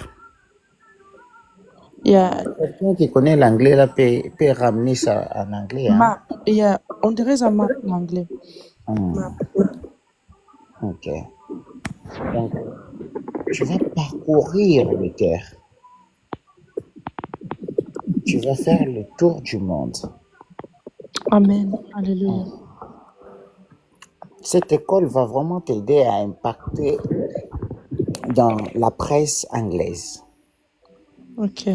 Yeah. Quelqu'un qui connaît l'anglais là peut ramener ça en anglais. Hein? Map. Yeah. On dirait un map en anglais. Map. Ok. Donc, tu vas parcourir le terre. Tu vas faire le tour du monde. Amen. Alléluia. Cette école va vraiment t'aider à impacter dans la presse anglaise. Ok.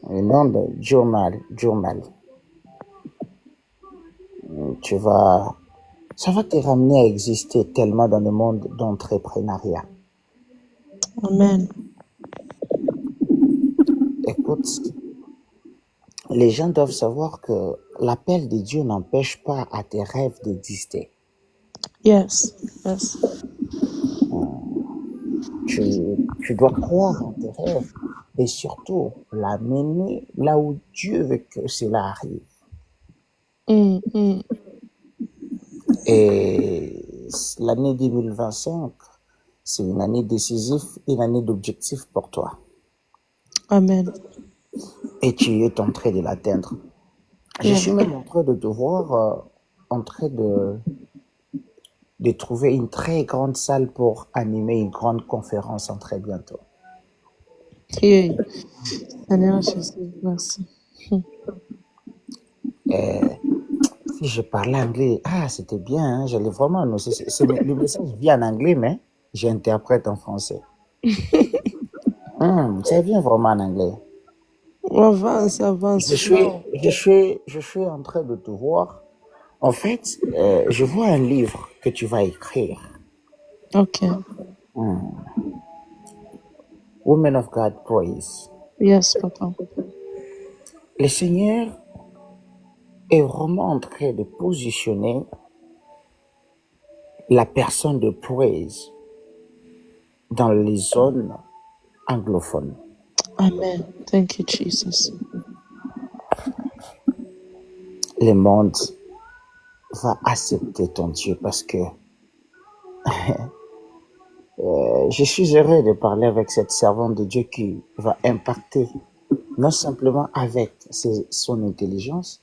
Le nom de journal. Ça va te ramener à exister tellement dans le monde d'entrepreneuriat. Amen. Écoute, les gens doivent savoir que l'appel de Dieu n'empêche pas à tes rêves d'exister. Yes. Yes. Tu dois croire en tes rêves et surtout l'amener là où Dieu veut que cela arrive. Et l'année 2025, c'est une année décisive, une année d'objectifs pour toi. Amen. Et tu es en train de l'atteindre. Je suis même en train de te voir en train de trouver une très grande salle pour animer une grande conférence en très bientôt. Yeah. Seigneur Jésus, merci. Si je parlais anglais, c'était bien, hein, j'allais vraiment annoncer. Le message vient en anglais, mais j'interprète en français. Ça vient vraiment en anglais. Avance. Je suis en train de te voir. En fait, je vois un livre que tu vas écrire. Ok. Women of God Praise. Yes, papa. le Seigneur est vraiment en train de positionner la personne de praise dans les zones anglophones. Amen. Thank you, Jesus. Le monde va accepter ton Dieu parce que je suis heureux de parler avec cette servante de Dieu qui va impacter non simplement avec son intelligence,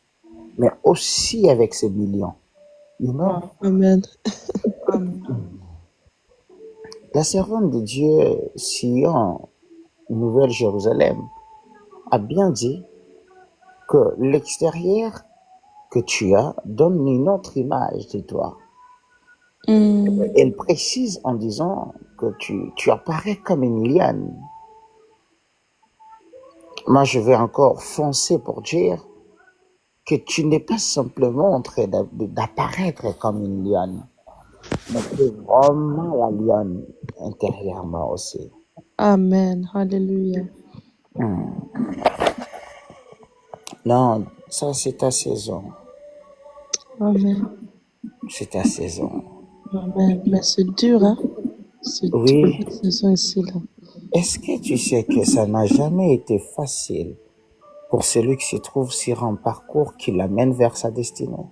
mais aussi avec ses millions. You know? Amen. La servante de Dieu, Sion, Nouvelle-Jérusalem, a bien dit que l'extérieur que tu as donne une autre image de toi. Elle précise en disant que tu apparais comme une liane. Moi, je vais encore foncer pour dire que tu n'es pas simplement en train d'apparaître comme une liane, mais tu es vraiment la liane intérieurement aussi. Amen. Hallelujah. Non, ça c'est ta saison. Amen. C'est ta saison. Amen. Mais c'est dur, hein? C'est dur, Oui. cette saison ici, là. Est-ce que tu sais que ça n'a jamais été facile pour celui qui se trouve sur un parcours qui l'amène vers sa destinée?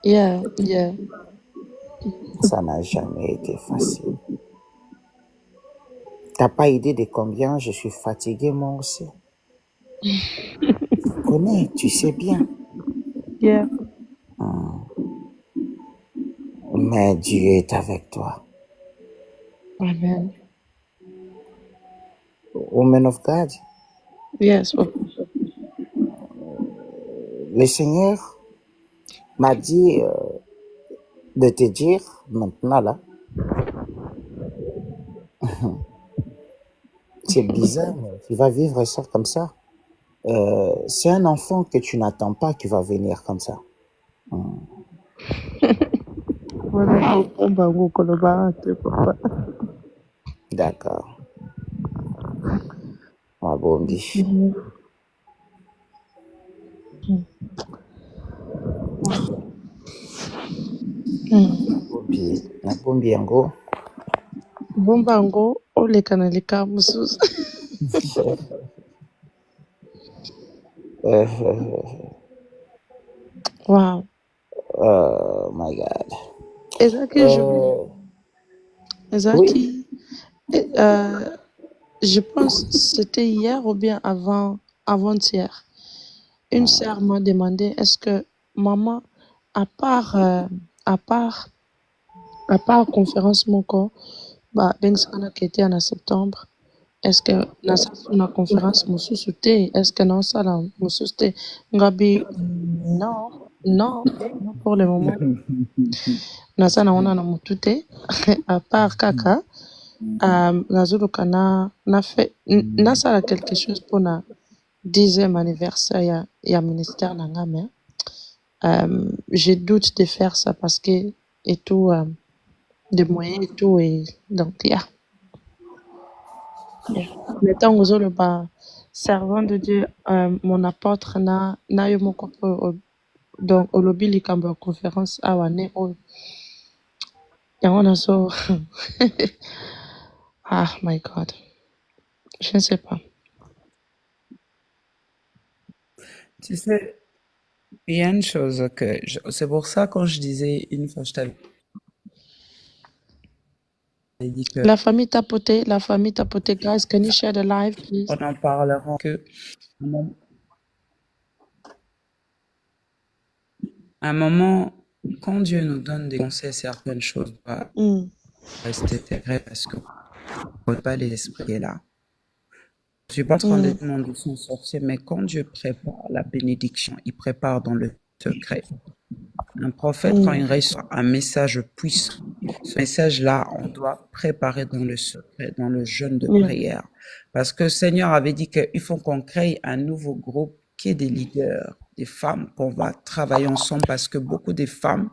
Yeah. Ça n'a jamais été facile. T'as pas idée de combien je suis fatigué moi aussi. Tu connais, tu sais bien. Yeah. Mais Dieu est avec toi. Amen. Woman of God, Yes. le Seigneur m'a dit de te dire maintenant là, c'est bizarre, mais tu vas vivre ça comme ça. C'est un enfant que tu n'attends pas qui va venir comme ça. D'accord. Ma bombi. Na bombi yango. Bombango, oleka na leka mosusu. Wow. Oh my God. Ezaki, je pense c'était hier ou bien avant-hier. Une sœur m'a demandé est-ce que maman, à part conférence moko, bengsikana qui en septembre, est-ce que na conférence mosusu te? Est-ce que non ça là mosusu te? Ngabi non pour le moment. Nasa na ona na mutu te à part kaka nazuluka na fait nasala quelque chose pour na 10e anniversaire ya ministère na nga mais j'ai doute de faire ça parce que et tout de moyens et tout et donc mais tant aux autres servant de Dieu mon apôtre na yo moko donc au lobby likambo conférence awane o yango nazo ah my God, je ne sais pas. Tu sais, il y a une chose que c'est pour ça quand je disais une fois je t'avais dit que La famille tapoté, guys, can you share the live, please? on en parlera que à un moment, quand Dieu nous donne des conseils, certaines choses doivent rester secrètes parce que pas l'esprit est là. Je suis pas en train de demander son sorcier, mais quand Dieu prépare la bénédiction, il prépare dans le secret. Un prophète, quand il reçoit un message puissant, ce message-là, on doit préparer dans le secret, dans le jeûne de prière. Parce que le Seigneur avait dit qu'il faut qu'on crée un nouveau groupe qui est des leaders, des femmes, qu'on va travailler ensemble parce que beaucoup de femmes,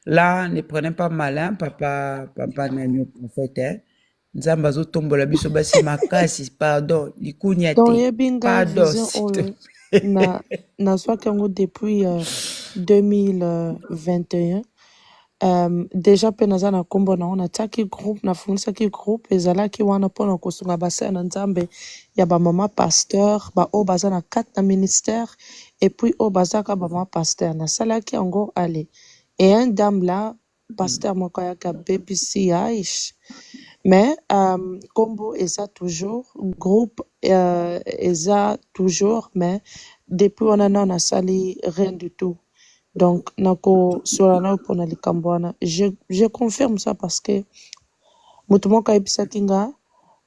là, ne prenez pas malin, papa Nanyo prophète, hein. Nzambe azotombola biso basi makasi, pardon, likunya te, pardon, nazwaki yango depuis 2021. Déjà mpe naza na nkombo nango natiaki groupe nafungisaki groupe ezalaki wana mpona kosunga basere na nzambe ya bamama pasteur baoyo baza na kati na ministère epuis oyo bazaka bamama pasteur nasalaki yango ale et un dame là pasteur moko ayaka bbc aish mais nkombo eza toujours groupe eza toujours mais depuis wana nao nasali rien du tout. Donc, je confirme ça parce que mutumoko ayebisaki nga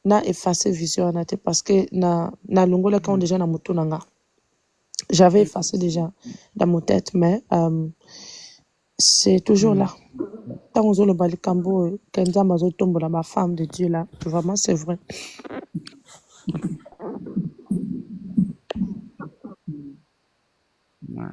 na effacé vision wana te parce que na longola quand déjà na mutu nanga. J'avais effacé déjà dans mon tête mais c'est toujours là. Tant on le balikambo kenza mazo tombola ma femme de Dieu là, vraiment c'est vrai. Ouais.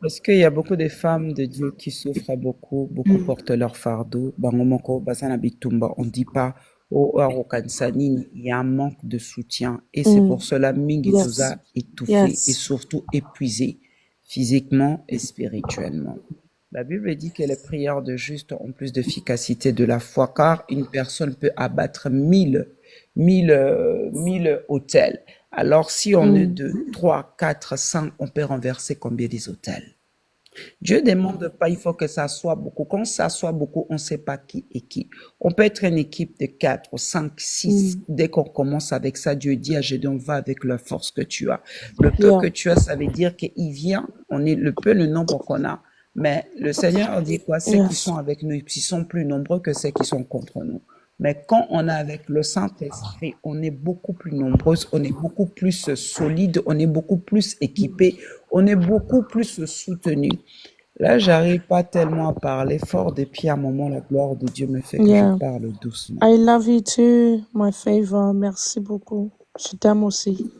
Parce qu'il y a beaucoup de femmes de Dieu qui souffrent beaucoup portent leur fardeau. Bangomoko, Basana Bitumba, on ne dit pas, oh, Arokansanini, il y a un manque de soutien. Et c'est pour cela Mingi Yes. Tuza étouffé Yes. et surtout épuisé, physiquement et spirituellement. La Bible dit que les prières de juste ont plus d'efficacité de la foi, car une personne peut abattre 1000 autels. Alors, si on est 2, 3, 4, 5, on peut renverser combien des autels? Dieu demande pas, il faut que ça soit beaucoup. Quand ça soit beaucoup, on ne sait pas qui est qui. On peut être une équipe de 4, 5, 6. Dès qu'on commence avec ça, Dieu dit à Gédéon, va avec la force que tu as. Le peu que tu as, ça veut dire qu'il vient, on est le peu, le nombre qu'on a. Mais le Seigneur dit quoi? Ceux qui sont avec nous, ils sont plus nombreux que ceux qui sont contre nous. Mais quand on est avec le Saint-Esprit, on est beaucoup plus nombreux, on est beaucoup plus solide, on est beaucoup plus équipé, on est beaucoup plus soutenu. Là, j'arrive pas tellement à parler fort depuis un moment, la gloire de Dieu me fait que je parle doucement. I love you too, my favor. Merci beaucoup. Je t'aime aussi.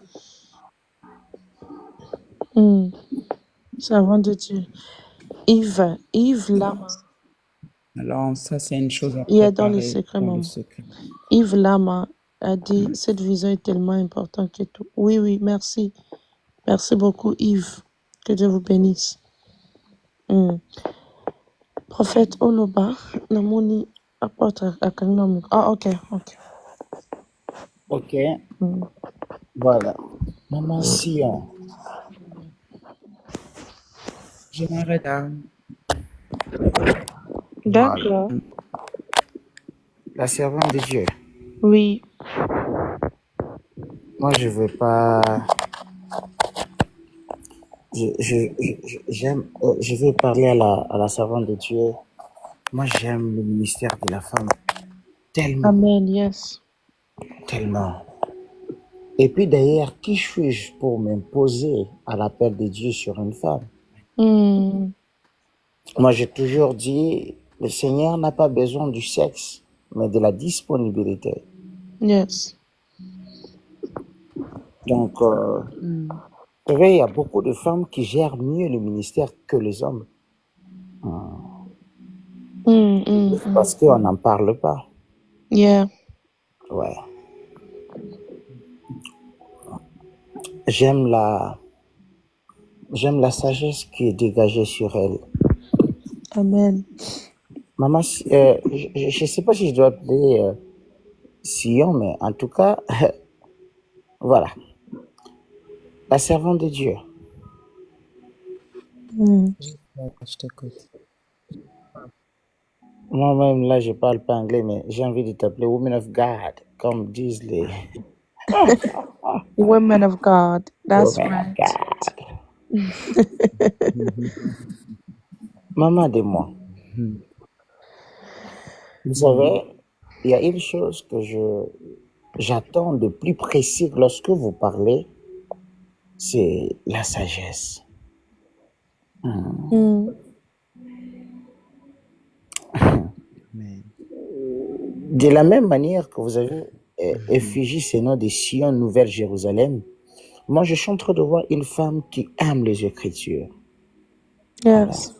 Servant de Dieu. Yves Lama. Alors, ça, c'est une chose à Il est dans préparer le secret, dans maman. le secret. Yves Lama a dit cette vision est tellement importante que tout. Oui, merci. Merci beaucoup, Yves. Que Dieu vous bénisse. Prophète Oloba, Namoni apporte à Kangnom. Ah, ok. Ok, voilà. Maman Sion, J'aimerais dans D'accord. la servante de Dieu. Oui. Moi, je veux pas. Je vais parler à la servante de Dieu. Moi, j'aime le ministère de la femme tellement, Amen, yes. tellement. Et puis d'ailleurs, qui suis-je pour m'imposer à l'appel de Dieu sur une femme? Moi, j'ai toujours dit, le Seigneur n'a pas besoin du sexe, mais de la disponibilité. Yes. Donc, vous savez, il y a beaucoup de femmes qui gèrent mieux le ministère que les hommes. Parce qu'on n'en parle pas. Yeah. Ouais. J'aime la sagesse qui est dégagée sur elle. Amen. Maman, je ne sais pas si je dois appeler Sion, mais en tout cas, voilà. La servante de Dieu. Je t'écoute. Moi-même, là, je ne parle pas anglais, mais j'ai envie de t'appeler Woman of God, comme disent les... Women of God. That's Woman right. of God. Maman de moi. Vous savez, il y a une chose que j'attends de plus précis lorsque vous parlez, c'est la sagesse. De la même manière que vous avez effigie ces noms de Sion, Nouvelle-Jérusalem, moi je suis en train de voir une femme qui aime les Écritures. Yes.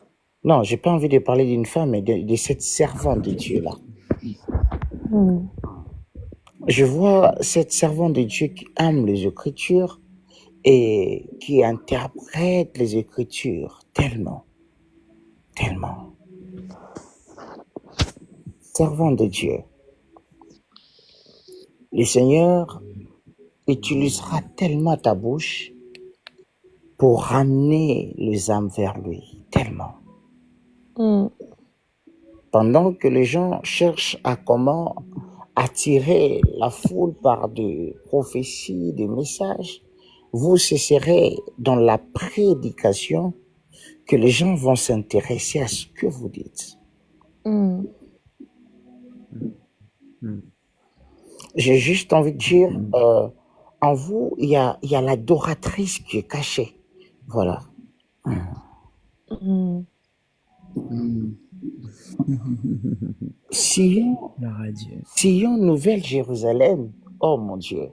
Non, j'ai pas envie de parler d'une femme, mais de cette servante de Dieu-là. Je vois cette servante de Dieu qui aime les Écritures et qui interprète les Écritures tellement, tellement. Servant de Dieu, le Seigneur utilisera tellement ta bouche pour ramener les âmes vers lui, tellement. Pendant que les gens cherchent à comment attirer la foule par des prophéties, des messages, vous cesserez dans la prédication que les gens vont s'intéresser à ce que vous dites. J'ai juste envie de dire, en vous, il y a l'adoratrice qui est cachée. Voilà. Sion, Nouvelle-Jérusalem, oh mon Dieu.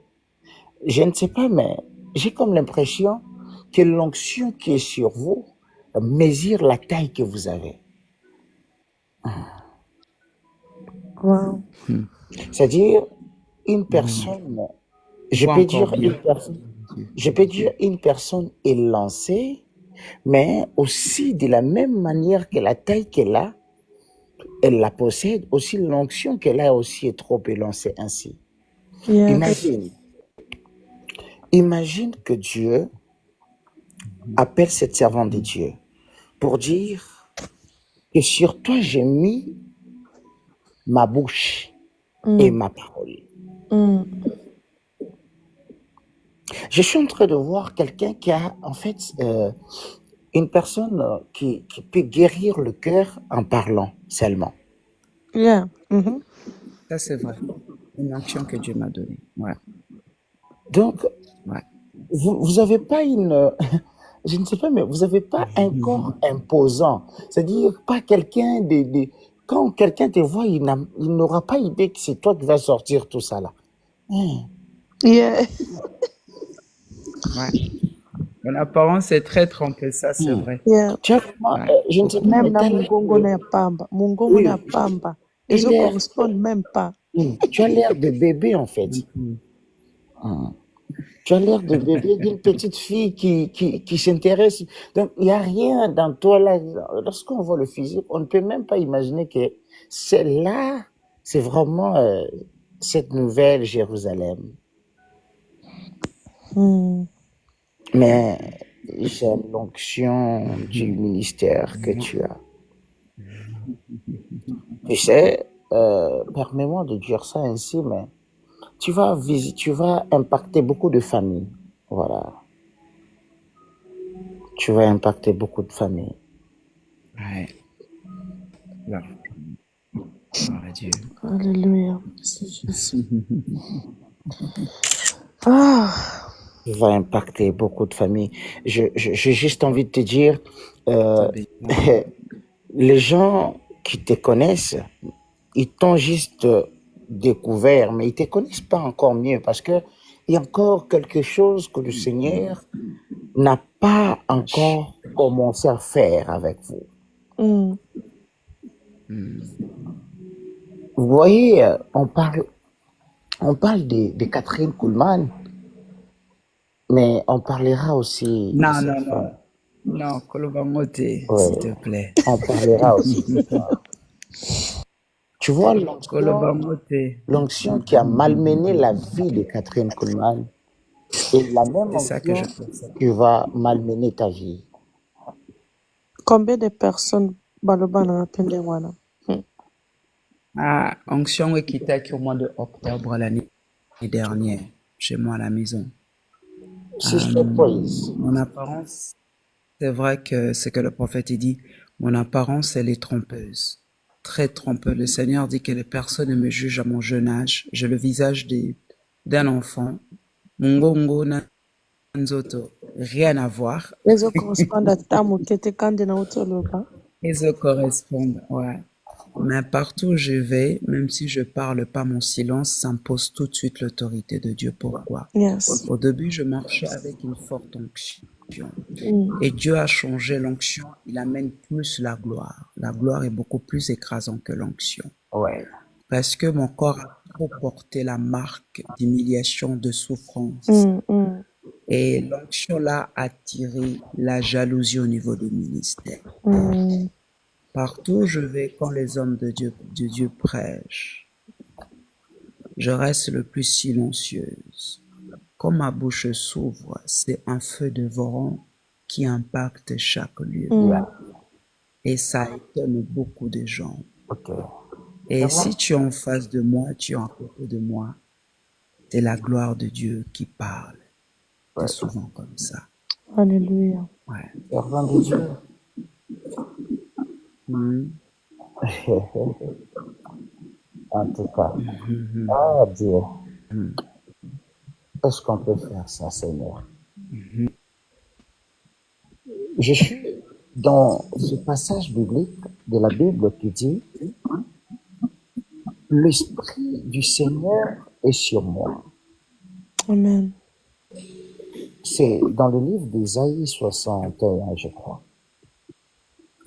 Je ne sais pas, mais j'ai comme l'impression que l'onction qui est sur vous mesure la taille que vous avez. Wow. C'est-à-dire, une personne, je peux dire une personne est lancée, mais aussi de la même manière que la taille qu'elle a, elle la possède, aussi l'onction qu'elle a aussi est trop élancée ainsi. Yes. Imagine que Dieu appelle cette servante de Dieu pour dire que sur toi j'ai mis ma bouche et ma parole. Je suis en train de voir quelqu'un qui a en fait une personne qui peut guérir le cœur en parlant seulement. Yeah. Ça, c'est vrai. Une onction que Dieu m'a donnée. Ouais. Donc, vous n'avez pas une... je ne sais pas, mais vous n'avez pas un corps imposant. C'est-à-dire pas quelqu'un de... Quand quelqu'un te voit, il n'aura pas idée que c'est toi qui vas sortir tout ça là. Yeah. Ouais. Mon apparence est très trompée, ça c'est vrai. Yeah. Tu vois, moi, je ne sais pas, Même mais na t'as mungongo na ya pamba. Mungongo Oui. na ya pamba. Il Ils ne est- correspondent même pas. Tu as l'air de bébé en fait. Tu as l'air de bébé d'une petite fille qui s'intéresse. Donc, il n'y a rien dans toi là. Lorsqu'on voit le physique, on ne peut même pas imaginer que c'est là, c'est vraiment cette nouvelle Jérusalem. Mais j'aime l'onction du ministère que tu as. Tu sais, permets-moi de dire ça ainsi, mais tu vas impacter beaucoup de familles. Voilà. Tu vas impacter beaucoup de familles. Ouais. Gloire à Dieu. Alléluia. C'est Jésus. Ah. Tu vas impacter beaucoup de familles. J'ai juste envie de te dire, les gens qui te connaissent, ils t'ont juste découvert, mais ils te connaissent pas encore mieux parce que il y a encore quelque chose que le Seigneur n'a pas encore commencé à faire avec vous. Vous voyez, on parle de Catherine Kuhlman, mais on parlera aussi de Non, cette non, femme. non, Kolobangote, Ouais. s'il te plaît. On parlera aussi de ça. Tu vois Kolobangote. l'onction qui a malmené la vie de Catherine Kuhlman est la même C'est ça que je onction pense. qui va malmener ta vie. Combien de personnes baloba na pende wana? Ah, onction Ekitaki au mois de octobre l'année dernière, chez moi à la maison. C'est surprise. Mon apparence, c'est vrai que ce que le prophète dit, mon apparence, elle est trompeuse. Très trompeuse. Le Seigneur dit que les personnes ne me jugent à mon jeune âge. J'ai le visage d'un enfant. Mungongo na nzoto, rien à voir. Ezo correspond à tamu kete kande na utoloba. Ils correspondent, ouais. Mais partout où je vais, même si je parle pas, mon silence s'impose tout de suite l'autorité de Dieu. Pourquoi? Yes. Au début, je marchais avec une forte onction. Et Dieu a changé l'onction. Il amène plus la gloire. La gloire est beaucoup plus écrasante que l'onction. Ouais. Parce que mon corps a trop porté la marque d'humiliation, de souffrance. Et l'onction là a attiré la jalousie au niveau du ministère. Partout où je vais, quand les hommes de Dieu prêchent, je reste le plus silencieuse. Quand ma bouche s'ouvre, c'est un feu dévorant qui impacte chaque lieu. Et ça étonne beaucoup de gens. Ok. Et si tu es en face de moi, tu es à côté de moi, c'est la gloire de Dieu qui parle. C'est souvent comme ça. Alléluia. Ouais. Servant de Dieu. En tout cas. Ah Dieu. Est-ce qu'on peut faire ça, Seigneur? Je suis dans ce passage biblique de la Bible qui dit « L'Esprit du Seigneur est sur moi ». Amen. C'est dans le livre d'Ésaïe 61, je crois.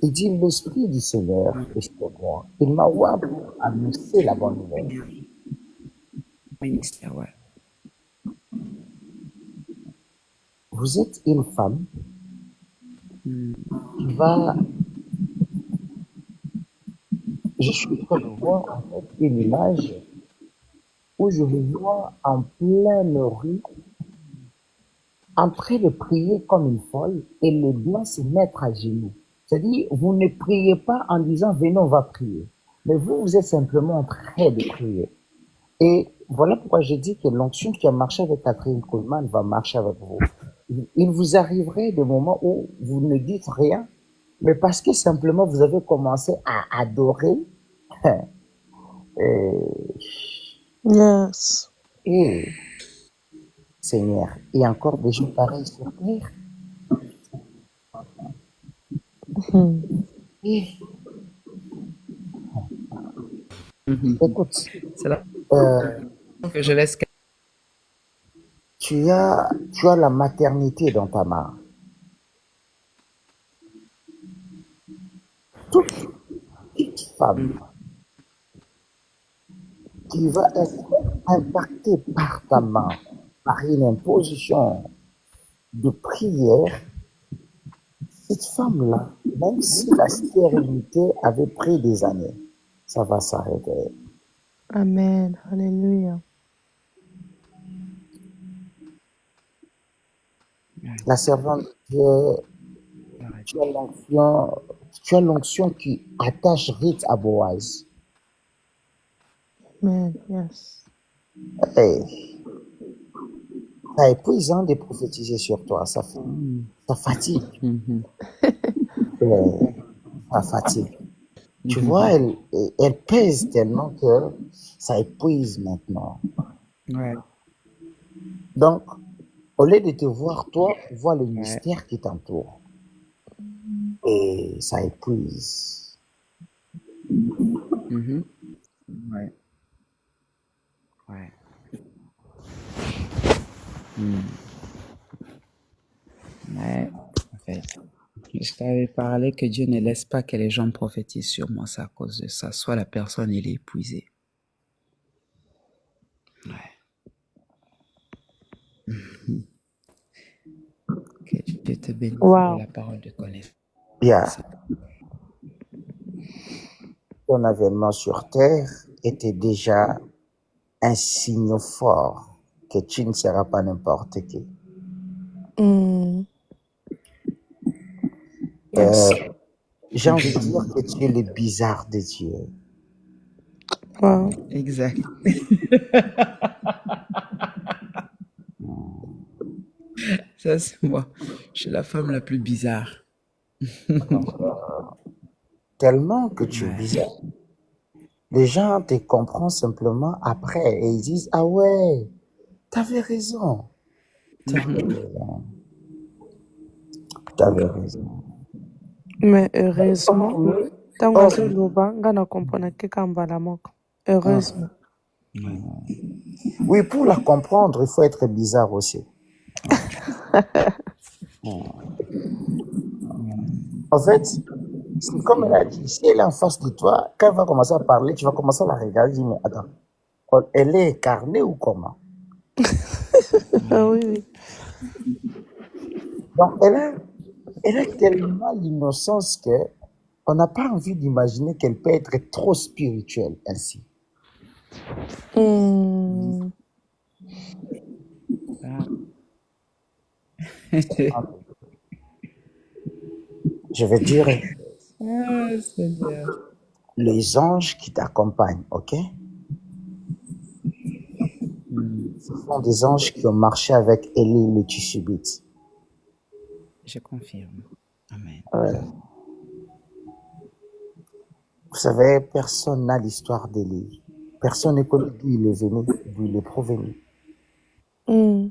Il dit « L'Esprit du Seigneur est sur moi ». Il m'a ouvert pour annoncer la bonne nouvelle. Ministère, ouais. Vous êtes une femme qui va... Je suis en train de voir en fait une image où je vous vois en pleine rue en train de prier comme une folle et les blancs se mettre à genoux. C'est-à-dire, vous ne priez pas en disant « venez, on va prier ». Mais vous êtes simplement en train de prier. Et voilà pourquoi j'ai dit que l'onction qui a marché avec Catherine Coleman va marcher avec vous. Il vous arriverait des moments où vous ne dites rien, mais parce que simplement vous avez commencé à adorer. Yes. Et Seigneur, il y a encore des gens pareils sur terre. Et, écoute, C'est là que je laisse. tu as la maternité dans ta main. Toute femme qui va être impactée par ta main, par une imposition de prière, cette femme-là, même si la stérilité avait pris des années, ça va s'arrêter. Amen. Alléluia. La servante de Dieu, tu as l'onction qui attache Ruth à Boaz. Amen. Yes. Hey, ça épuisant de prophétiser sur toi, ça fatigue. Ça fatigue. Tu vois, elle pèse tellement que ça épuise maintenant. Ouais. Donc, au lieu de te voir toi, vois le mystère qui t'entoure. Et ça épuise. Ouais. Ouais. Ouais, en fait. Je t'avais parlé que Dieu ne laisse pas que les gens prophétisent sur moi, c'est à cause de ça. Soit la personne, il est épuisée. Ouais. Que Dieu te bénisse Wow. de la parole de connaissance. Bien. Ton avènement sur terre était déjà un signe fort que tu ne seras pas n'importe qui. Yes. J'ai envie de dire que tu es le bizarre de Dieu. Wow. Exact. Ça, c'est moi. Je suis la femme la plus bizarre. Tellement que tu es bizarre. Les gens te comprennent simplement après et ils disent « Ah ouais, t'avais raison. T'avais raison. » Mais heureusement, tant que je loba, ngana comprendre que kambala moko. Heureusement. Oui, pour la comprendre, il faut être bizarre aussi. En fait, c'est comme elle a dit, si elle est en face de toi, quand elle va commencer à parler, tu vas commencer à la regarder, mais attends, elle est incarnée ou comment? Ah oui, oui. Donc, elle a tellement l'innocence que on n'a pas envie d'imaginer qu'elle peut être trop spirituelle ainsi. Hmm. Ah. Je vais dire Ah, Seigneur. les anges qui t'accompagnent, ok? Ce sont des anges qui ont marché avec Élie le Tishibite. Je confirme. Amen. Vous savez, personne n'a l'histoire d'Élie. Personne ne connaît d'où il est venu, d'où il est provenu. Hmm.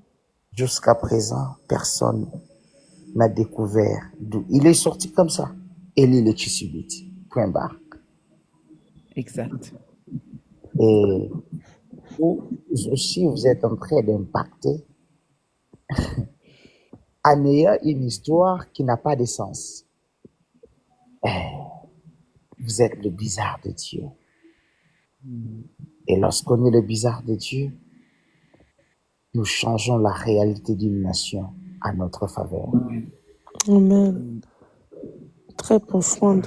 Jusqu'à présent, personne n'a découvert d'où. Il est sorti comme ça. Élie le Tishibite. Point barre. Exact. Et vous aussi, vous êtes en train d'impacter en ayant une histoire qui n'a pas de sens. Vous êtes le bizarre de Dieu. Et lorsqu'on est le bizarre de Dieu, nous changeons la réalité d'une nation à notre faveur. Amen. Très profonde.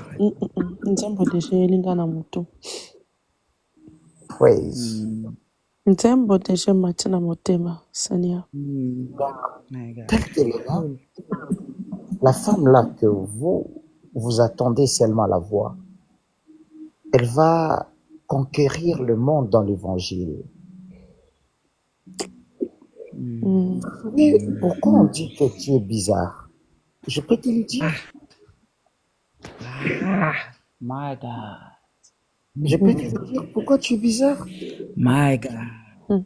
Nzambo deje elinga na moto. Praise. Nzambo deje mati na motema, Seigneur. My God. Telle qu'elle est là, la femme là que vous attendez seulement la voir, elle va conquérir le monde dans l'évangile. Mais pourquoi on dit que tu es bizarre? Je peux te le dire. My God. Je peux te le dire pourquoi tu es bizarre. My God.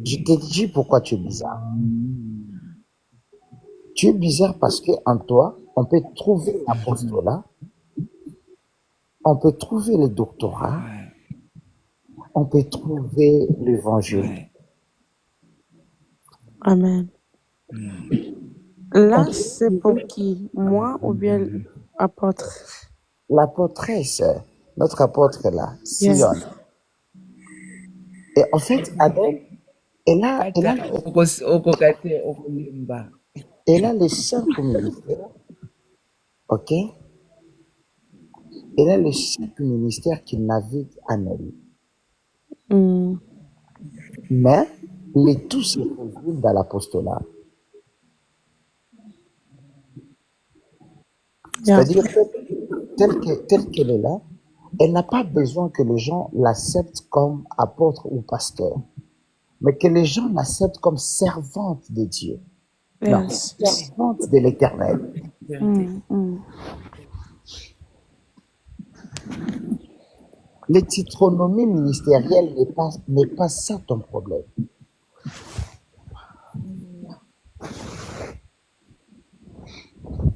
Je te dis pourquoi tu es bizarre. Tu es bizarre parce que en toi, on peut trouver l'apostolat, on peut trouver le doctorat, on peut trouver l'évangile. Ouais. Amen. Là, c'est pour qui? Moi ou bien apôtre? L'apôtresse, notre apôtre là, Yes. Sion. Et en fait, avec, elle a Okokate, okolimba. les 5 ministères, ok? Elle a les 5 ministères qui naviguent en elle. Mais les tous se résument dans l'apostolat. C'est-à-dire que telle qu'elle est là, elle n'a pas besoin que les gens l'acceptent comme apôtre ou pasteur, mais que les gens l'acceptent comme servante de Dieu. Non, Yes. servante de l'Éternel. Les titronomies ministérielles n'est pas ça ton problème.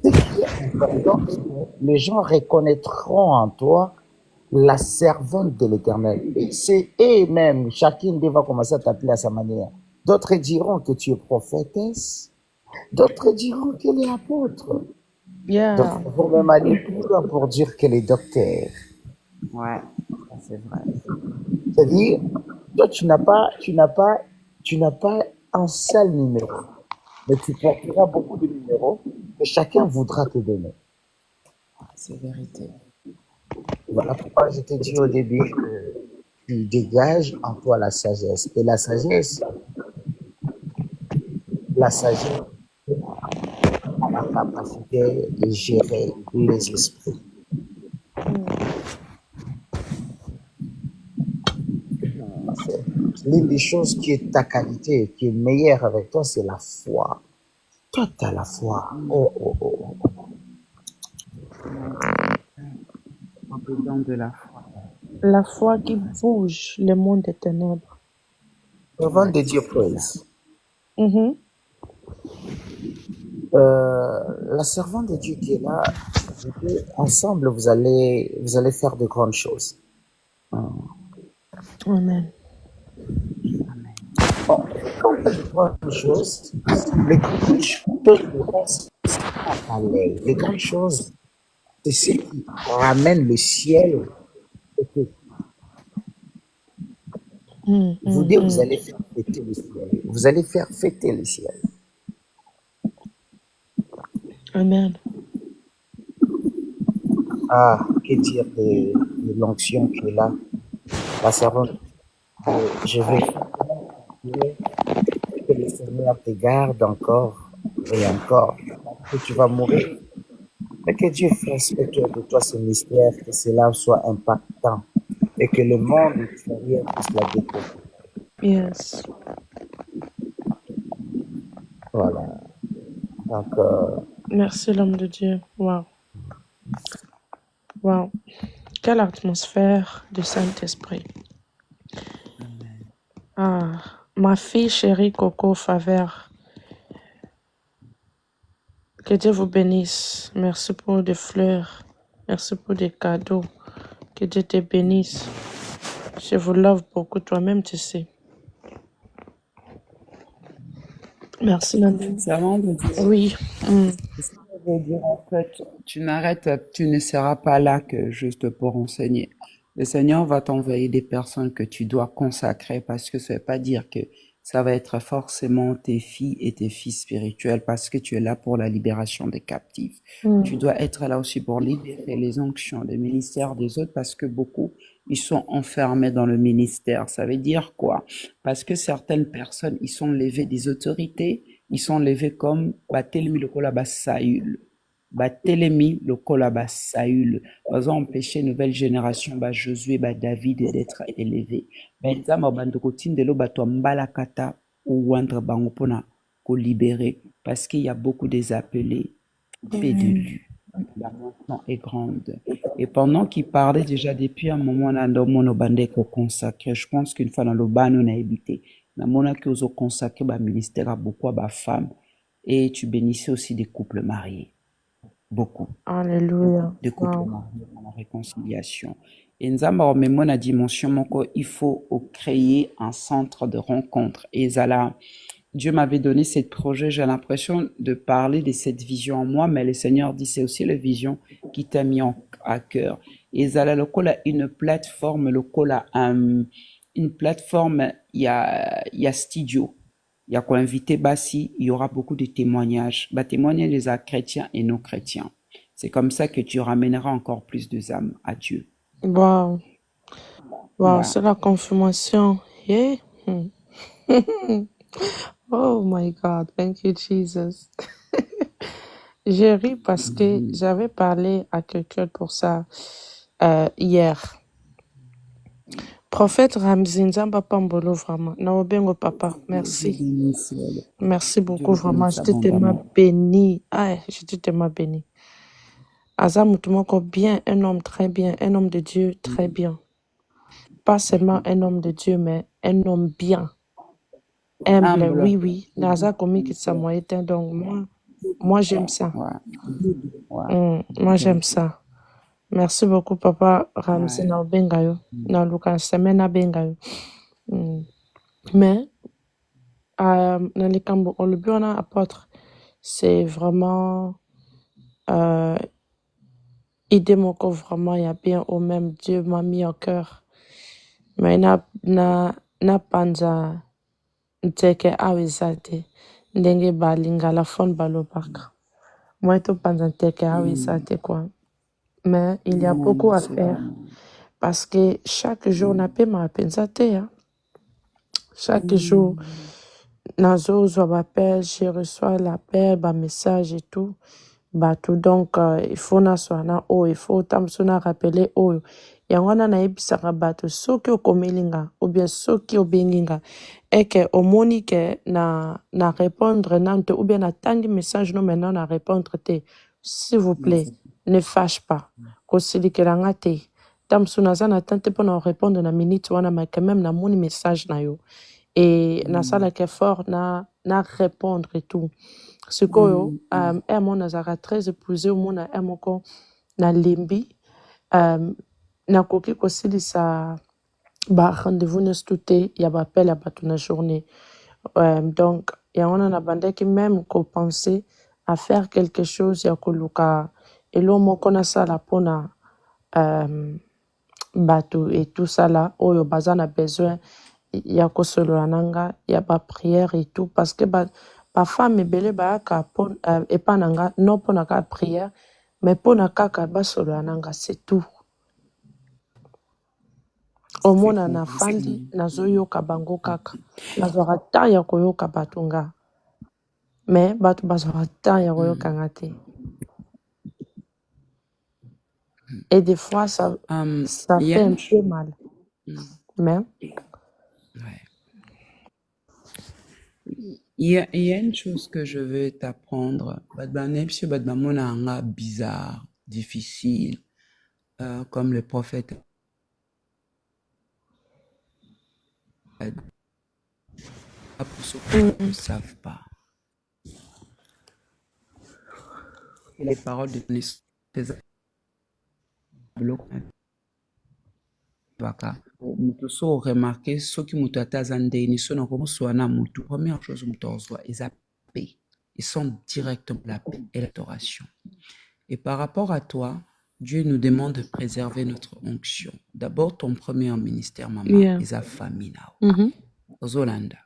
Ce qui est important, c'est que les gens reconnaîtront en toi la servante de l'Éternel. Et c'est eux-mêmes, chacune va commencer à t'appeler à sa manière. D'autres diront que tu es prophétesse, d'autres diront qu'elle est apôtre, Yeah. d'autres vont me manipuler pour dire qu'elle est docteur. Ouais, c'est vrai. C'est-à-dire, toi, tu n'as pas un seul numéro, mais tu porteras beaucoup de numéros que chacun voudra te donner. C'est vérité. Voilà pourquoi je t'ai dit au début que tu dégages en toi la sagesse. Et la sagesse a la capacité de gérer les esprits. L'une des choses qui est ta qualité, qui est meilleure avec toi, c'est la foi. Toi, tu as la foi. Oh. On te donne de la foi. La foi qui bouge le monde des ténèbres. Servant de Dieu, praise. La servante de Dieu qui est là, ensemble, vous allez faire de grandes choses. Amen. Bon, quand on fait de grandes choses, les grandes choses les grandes choses, c'est ce qui ramène le ciel. Vous deux, vous allez faire fêter le ciel. Vous allez faire fêter le ciel. Amen. Ah, que dire de l'onction qui est là. La servante, je vais prier que le Seigneur te garde encore et encore. Que tu vas mourir. Mais que Dieu fasse autour de toi ce mystère, que cela soit impactant et que le monde extérieur puisse la découvrir. Yes. Voilà. Donc, Merci, l'homme de Dieu. Wow. Wow. Quelle atmosphère du Saint-Esprit. Ah, ma fille chérie Coco Favert, que Dieu vous bénisse. Merci pour des fleurs. Merci pour des cadeaux. Que Dieu te bénisse. Je vous love beaucoup. Toi-même, tu sais. Merci, Nandine. Servant de Dieu. Oui. Ce que je veux dire, en fait, tu ne seras pas là que juste pour enseigner. Le Seigneur va t'envoyer des personnes que tu dois consacrer parce que ça ne veut pas dire que ça va être forcément tes filles et tes fils spirituels parce que tu es là pour la libération des captifs. Tu dois être là aussi pour libérer les onctions, les ministères des autres parce que beaucoup, ils sont enfermés dans le ministère. Ça veut dire quoi? Parce que certaines personnes, ils sont levés des autorités, ils sont levés comme Batelemi lokola ba Saül. Batelemi lokola ba Saül. Ils ont empêché nouvelle génération, ba Josué, ba David d'être élevés. Mais nzambe bandeko tindelo bato mbalakata ou wandre bango pona ko libérer parce qu'il y a beaucoup des appelés fait de lui. La maintenant est grande. Et pendant qu'il parlait déjà depuis un moment, on a un bandé consacré. Je pense qu'une fois dans le ban, on a habité. Dans mon qui ont consacré le ministère à beaucoup à femmes. Et tu bénissais aussi des couples mariés. Beaucoup. Alléluia. De couples mariés dans la réconciliation. Et nous avons même la dimension il faut créer un centre de rencontre. Et ça Dieu m'avait donné ce projet, j'ai l'impression de parler de cette vision en moi, mais le Seigneur dit c'est aussi la vision qui t'a mis à cœur. Et ça le cola une plateforme, le cola une plateforme, il y a studio. Il y a quoi inviter Bassi, il y aura beaucoup de témoignages. Bah, témoigner les chrétiens et non chrétiens. C'est comme ça que tu ramèneras encore plus de âmes à Dieu. Wow. Wow, Voilà. c'est la confirmation. Yeah. Oh my God, thank you, Jesus. J'ai ri parce que j'avais parlé à quelqu'un pour ça hier. Prophète Ramzi Nzamba Pambolo, vraiment. Naobengo papa, merci. Merci beaucoup, vraiment. J'étais tellement béni. Ah, j'étais tellement béni. Azamutumoko, bien, un homme très bien, un homme de Dieu très bien. Pas seulement un homme de Dieu, mais un homme bien. Humble, oui. Naza Komi Kitsamoyete, donc moi j'aime ça. Moi j'aime ça. Merci beaucoup, papa Ramzi Naobengayo. Naluka Semena Bengayo. Mais, dans les camps, on le bien apôtre, c'est vraiment idée moko vraiment, il y a bien au même Dieu m'a mis au cœur. Mais na panza nteke awizate ndenge balinga la fond balobaka. Moi to panza nteke awizate quoi. Mais il y a beaucoup à faire parce que chaque jour na pe ma pensate hein. Chaque jour nazo zo appel, je reçois l'appel, ba message et tout. Tout donc il faut na soana il faut tamsona rappeler yango na yebisaka bato soki okomelinga ou bien soki obenginga eke omoni ke na répondre nante ou bien natangi message no maintenant na répondre te, s'il vous plaît ne fâche pas kosilikelanga te tamsona za na tante pour na répondre na minute wana mais quand même na moni message na yo et na salaka effort na répondre et tout. Sikoyo mon nazara très épousé au mona moko na lembi na koki kosilisa ba rendez-vous nestute ya ba appel à bato na journée donc ya on a bandaki même ko penser à faire quelque chose ya koluka elo moko na sala pona bato et tout ça là oyo bazana besoin ya kosolola na nga ya bapriere et tout parce que bafemme ebele bayaka epa na nga non mpo na kaka priere mais mpo na kaka basolola na nga c'est tout omona na fandi nazoyoka bango kaka bazwaka temps ya koyoka bato nga mais bato bazwaka temps ya koyoka nga te et des fois ça fait un peu mal mais ouais. Il y a une chose que je veux t'apprendre. Bizarre, difficile, comme le prophète a dit, pour ceux qui ne savent pas. Et les paroles de Vaka. Mutu so remarqué ce qui mutu atazande ni so na komo soana mutu. Première chose mutu ozwa ils a paix. Ils sont directement la paix et l'adoration. Et par rapport à toi, Dieu nous demande de préserver notre onction. D'abord ton premier ministère maman, ils a famille now. Ozolanda.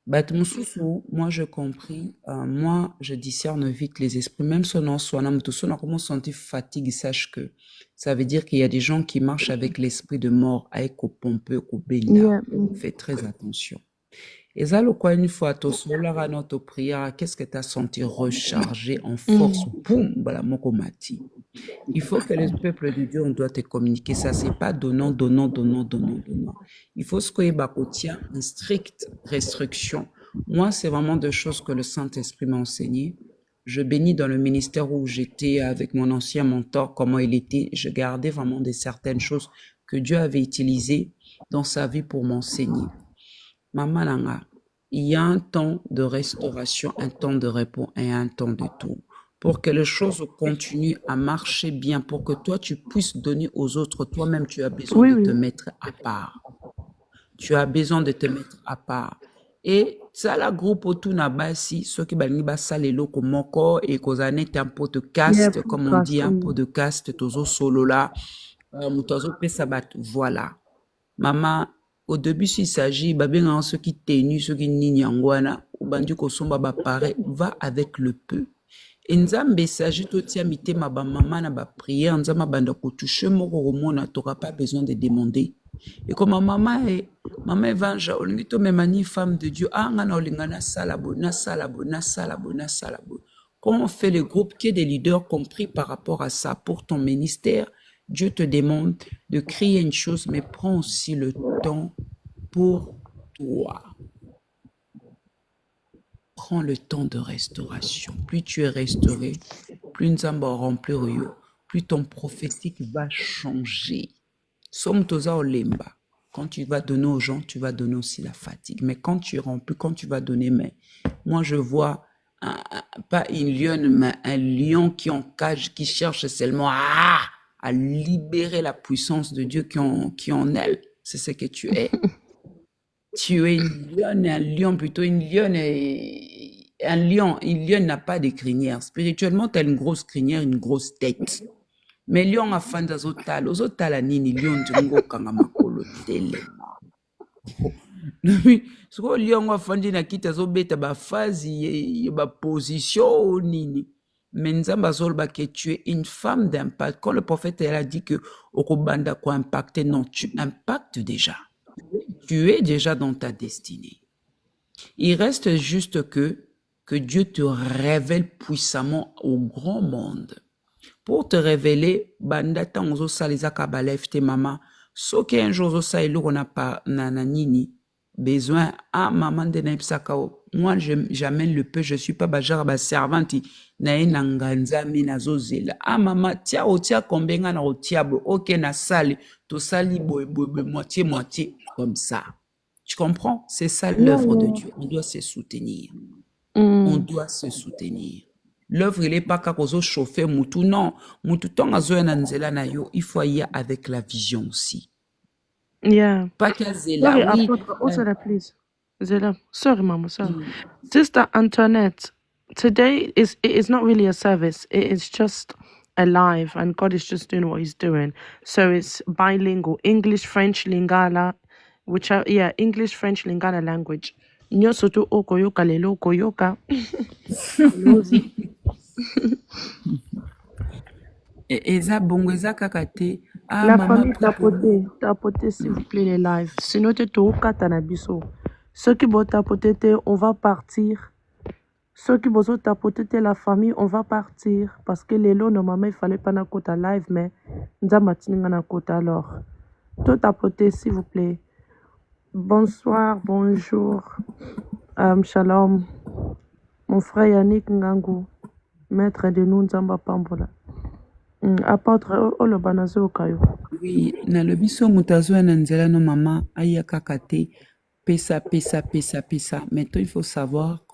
Bat mususu, moi je compris, moi je discerne vite les esprits, même son nom soit nam tout son comment sentir fatigue, sache que ça veut dire qu'il y a des gens qui marchent avec l'esprit de mort, avec au pompeux, au bénda. Fais très attention. Et ça, le quoi, une fois, ton solar, notre prière, qu'est-ce que tu as senti rechargé en force? Boum, voilà, mokomati. Il faut que le peuple de Dieu, on doit te communiquer ça. C'est pas donnant. Il faut ce qu'il y ait une stricte restriction. Moi, c'est vraiment des choses que le Saint-Esprit m'a enseigné. Je bénis dans le ministère où j'étais avec mon ancien mentor, comment il était. Je gardais vraiment certaines choses que Dieu avait utilisées dans sa vie pour m'enseigner. Maman Langa, il y a un temps de restauration, un temps de repos et un temps de tout. Pour que les choses continuent à marcher bien, pour que toi, tu puisses donner aux autres, toi-même, tu as besoin de te mettre à part. Tu as besoin de te mettre à part. Et ça, la groupe autour nabasi, ceux qui balingi basa les locaux moko et kozane un podcast, comme on dit, un podcast, tozo solo là, mutozo pesabat, voilà. Maman, au début, s'il s'agit, babin ceux qui ténus, ceux qui ninyangwana, ou bandu kosomba bapare, va avec le peu. Et nzambe s'agit tout tia mité ma ba maman na ba prière, nzamba banda ko toucher moko romona, t'auras pas besoin de demander. Et comme ma maman évangile, olingito memani femme de Dieu, ah ngana olingana salabo, na salabo. Quand on fait le groupe, qui est des leaders compris par rapport à ça pour ton ministère, Dieu te demande de crier une chose, mais prends aussi le temps pour toi. Prends le temps de restauration. Plus tu es restauré, plus Nzamba remplir, plus ton prophétique va changer. Somme toza olemba. Quand tu vas donner aux gens, tu vas donner aussi la fatigue. Mais quand tu es rempli, quand tu vas donner, mais moi je vois pas une lionne, mais un lion qui en cage, qui cherche seulement à libérer la puissance de Dieu qui en elle. C'est ce que tu es. Tu es une lionne, un lion, plutôt une lionne et un lion. Une lionne n'a pas de crinière. Spirituellement, tu as une grosse crinière, une grosse tête. Mais lion a fan d'azotala. Ozotala nini lion jungo kangamakolo telema. Ce que lion a fan na kita zobeta ba phase ba position nini. Mais Nzamba zolba que tu es une femme d'impact. Quand le prophète elle a dit que okobanda ko impacter, non, tu impactes déjà. Tu es déjà dans ta destinée. Il reste juste que Dieu te révèle puissamment au grand monde. Pour te révéler, bandata onzo saliza kabalef te mama, so que un jour ça il on a pas nananini besoin maman de naipsakao. Moi j'amène le peu, je suis pas bajara ba servante na enanganza minazozela. Mama tia otia kombenga na otiabo, OK na sali, to sali moitié comme ça. Tu comprends? C'est ça l'œuvre de Dieu. On doit se soutenir. On doit se soutenir. L'œuvre, il n'est pas qu'à chauffer moutou, non. Moutou, tant à zoé nanzela na yo, il faut y aller avec la vision aussi. Yeah. Pas qu'à zela, oui. Please. Zela. Sorry, Mama, sorry. Sister Antoinette, today is not really a service. It is just a live, and God is just doing what He's doing. So it's bilingual, English, French, Lingala, which are, yeah, English, French, Lingala language. Nyonso tu okoyoka lelo okoyoka. Lozi. Eza bongo eza kaka te. Ah, La maman famille prie pour nous. tapotez s'il vous plaît les lives. Sinon te tookata na biso. Ceux qui vont tapoter, on va partir. Ceux qui vont tapoter la famille, on va partir. Parce que les lots, normalement, il fallait pas na kota live, mais nous avons na kota alors. Tout tapoter, s'il vous plaît. Bonsoir, bonjour. Shalom. Mon frère Yannick Ngangu, maître de nous, Nzamba Pambola. Apôtre Olobanazo Okayo. Oui, na lobiso mutazo na nzela no mama aya kaka te. Pesa. Maintenant, il faut savoir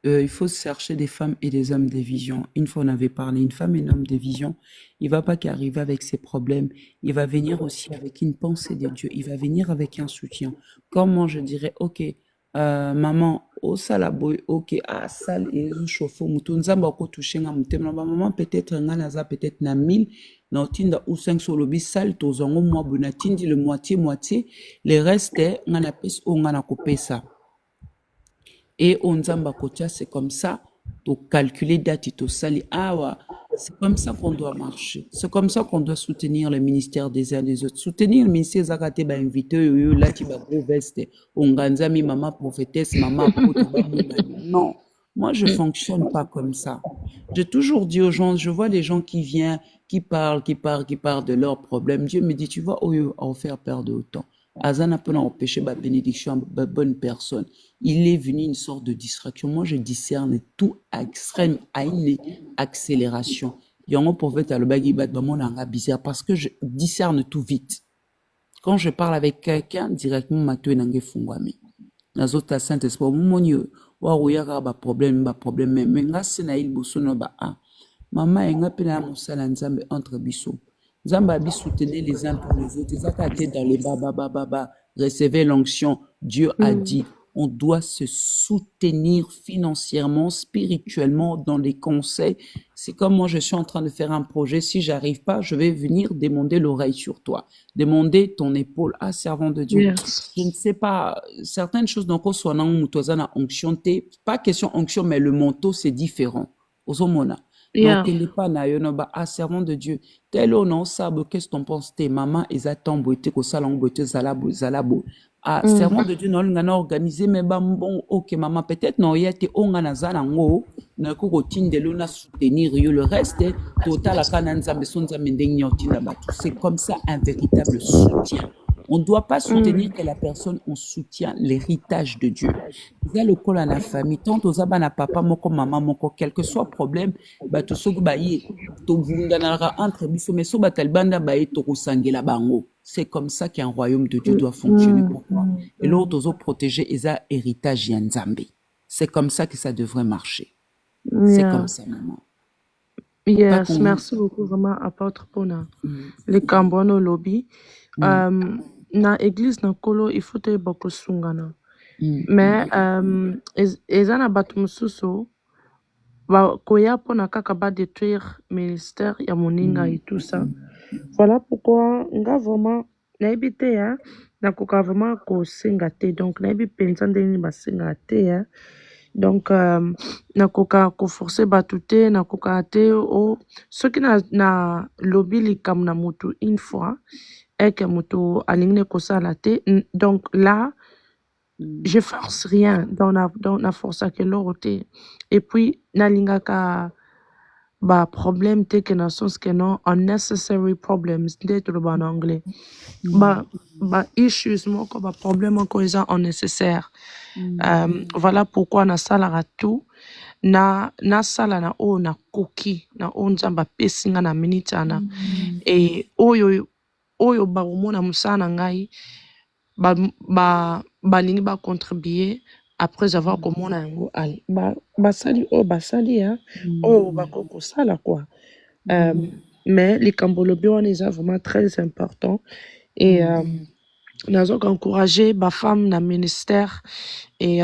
il faut chercher des femmes et des hommes de vision. Une fois, on avait parlé, une femme et un homme de vision, il va pas qu'arriver avec ses problèmes. Il va venir aussi avec une pensée de Dieu. Il va venir avec un soutien. Comment je dirais, ok, maman, au salaboy, ok, sal et chauffeur, moutounzamba ko touché nga moutem, maman peut-être nga naza peut-être na 1000, na otinda ou 5 sur le bis sal, tozango mwa bonatindi le moitié, le reste, nga na pes ou nga na kopesa. Et on zamba kotia, c'est comme ça, to calculer date, to sali, c'est comme ça qu'on doit marcher. C'est comme ça qu'on doit soutenir le ministère des uns des autres. Soutenir le ministère Zakate ba invité là qui va gros veste. Onganzami maman prophétesse, maman non. Moi je fonctionne pas comme ça. J'ai toujours dit aux gens, je vois les gens qui viennent, qui parlent de leurs problèmes. Dieu me dit, tu vois, on faire perdre autant. Azana peut empêcher ma bénédiction, ma bonne personne. Il est venu une sorte de distraction. Moi, je discerne tout à extrême, à une accélération. Yango prophète à le bagi bat mon anga bizarre parce que je discerne tout vite. Quand je parle avec quelqu'un, directement, ma tué n'angé fungwami. Nazota Saint-Esprit, monio, wa rouyaka ba problème, mais nga senaïl bosono ba Maman, enga pena mosala nzambe entre biso. Nzambe abi soutenir les uns pour les autres. Ezaka te dans les baba. Recevez l'onction. Dieu a dit, on doit se soutenir financièrement, spirituellement, dans les conseils. C'est comme moi, je suis en train de faire un projet. Si j'arrive pas, je vais venir demander l'oreille sur toi. Demander ton épaule. Servant de Dieu. Yes. Je ne sais pas, certaines choses, donc, on soit dans onction. Pas question onction, mais le manteau, c'est différent. Osomona. Yeah. Donc, pas na yo no ba servant de Dieu. Tel ou non, sabo, qu'est-ce que t'en penses? Tes maman, ils attendent, boité, ko salon, boité, zalabo. Servant de Dieu, non, l'on a organisé, mais bon, ok, maman, peut-être, non, y a été, on a zalango, na ko routine de l'on a soutenir, yo, le reste, total, la kananza, mais son zamendeng, c'est comme ça un véritable soutien. On ne doit pas soutenir que la personne, on soutient l'héritage de Dieu. Il y a le col à la famille, tant aux abana papa, moko maman, moko, quel que soit problème, tout ce que entre biso, mais so batalbanda to sangela bango. C'est comme ça qu'un royaume de Dieu doit fonctionner. Pourquoi? Et l'autre, aux protéger, et ça, héritage yanzambe. C'est comme ça que ça devrait marcher. C'est comme ça, maman. Yes, merci beaucoup, vraiment, apôtre Pona. Les Cambono lobby. Na église na kolo il faut te boko sungana. Mais ezana batu mususu ba koya pona kaka ba détruire ministère ya moninga et tout ça. Voilà pourquoi nga vraiment na ebite ya na koka vraiment ko singa te donc na ebi penza ndeni ba singa te ya. Donc na koka ko forcer batu te na koka te o soki na lobby likam na mutu une fois et que moto aligne kosala te. Donc là je force rien dans la force à quelle côté. Et puis nalinga ka ba problème te que na sens que non unnecessary problems d'être en anglais. Ba issues moko ba problème encore ils unnecessaire. Voilà pourquoi na salara tout na sala na o na koki na o nzamba pesinga na minitana et oyo baomona musana ngai balingi contribuer après avoir komona yango basali ya oyo bakokosala quoi. Mais les cambolobi wana eza vraiment très important et nazoka encourager bafemme na ministère et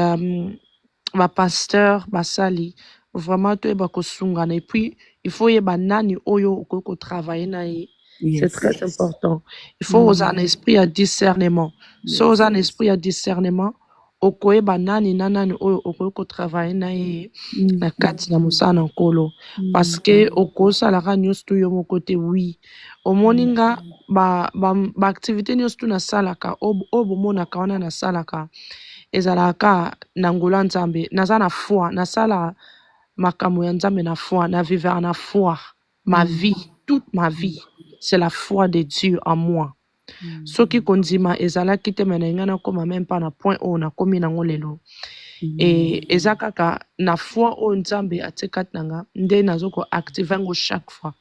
bapasteur basali vraiment toyeba kosungana et puis il faut yeba nani oyo okoki kotravailler na ye C'est Yes. très important. Il faut oser un esprit à discernement. So oser un esprit à discernement, okoyeba nani na nani oyo okoki kotravaille na ye na kati na mosala na nkolo. Parce que okosalaka nyonso tu yo moko te, oui. Omoni nga baactivité nyonso tu nasalaka oyo bomonaka wana nasalaka ezalaka na ngolo ya Nzambe. Naza na foi, nasala makambo ya Nzambe na foi, na vivre na foi. Ma vie, toute ma vie, c'est la foi de Dieu en moi. Soki kondima ezalaki te me na nga nakoma même pas na point oyo nakomi nango lelo. Eza kaka na foi oyo Nzambe atie kati na nga nde nazokoactive yango chaque fois.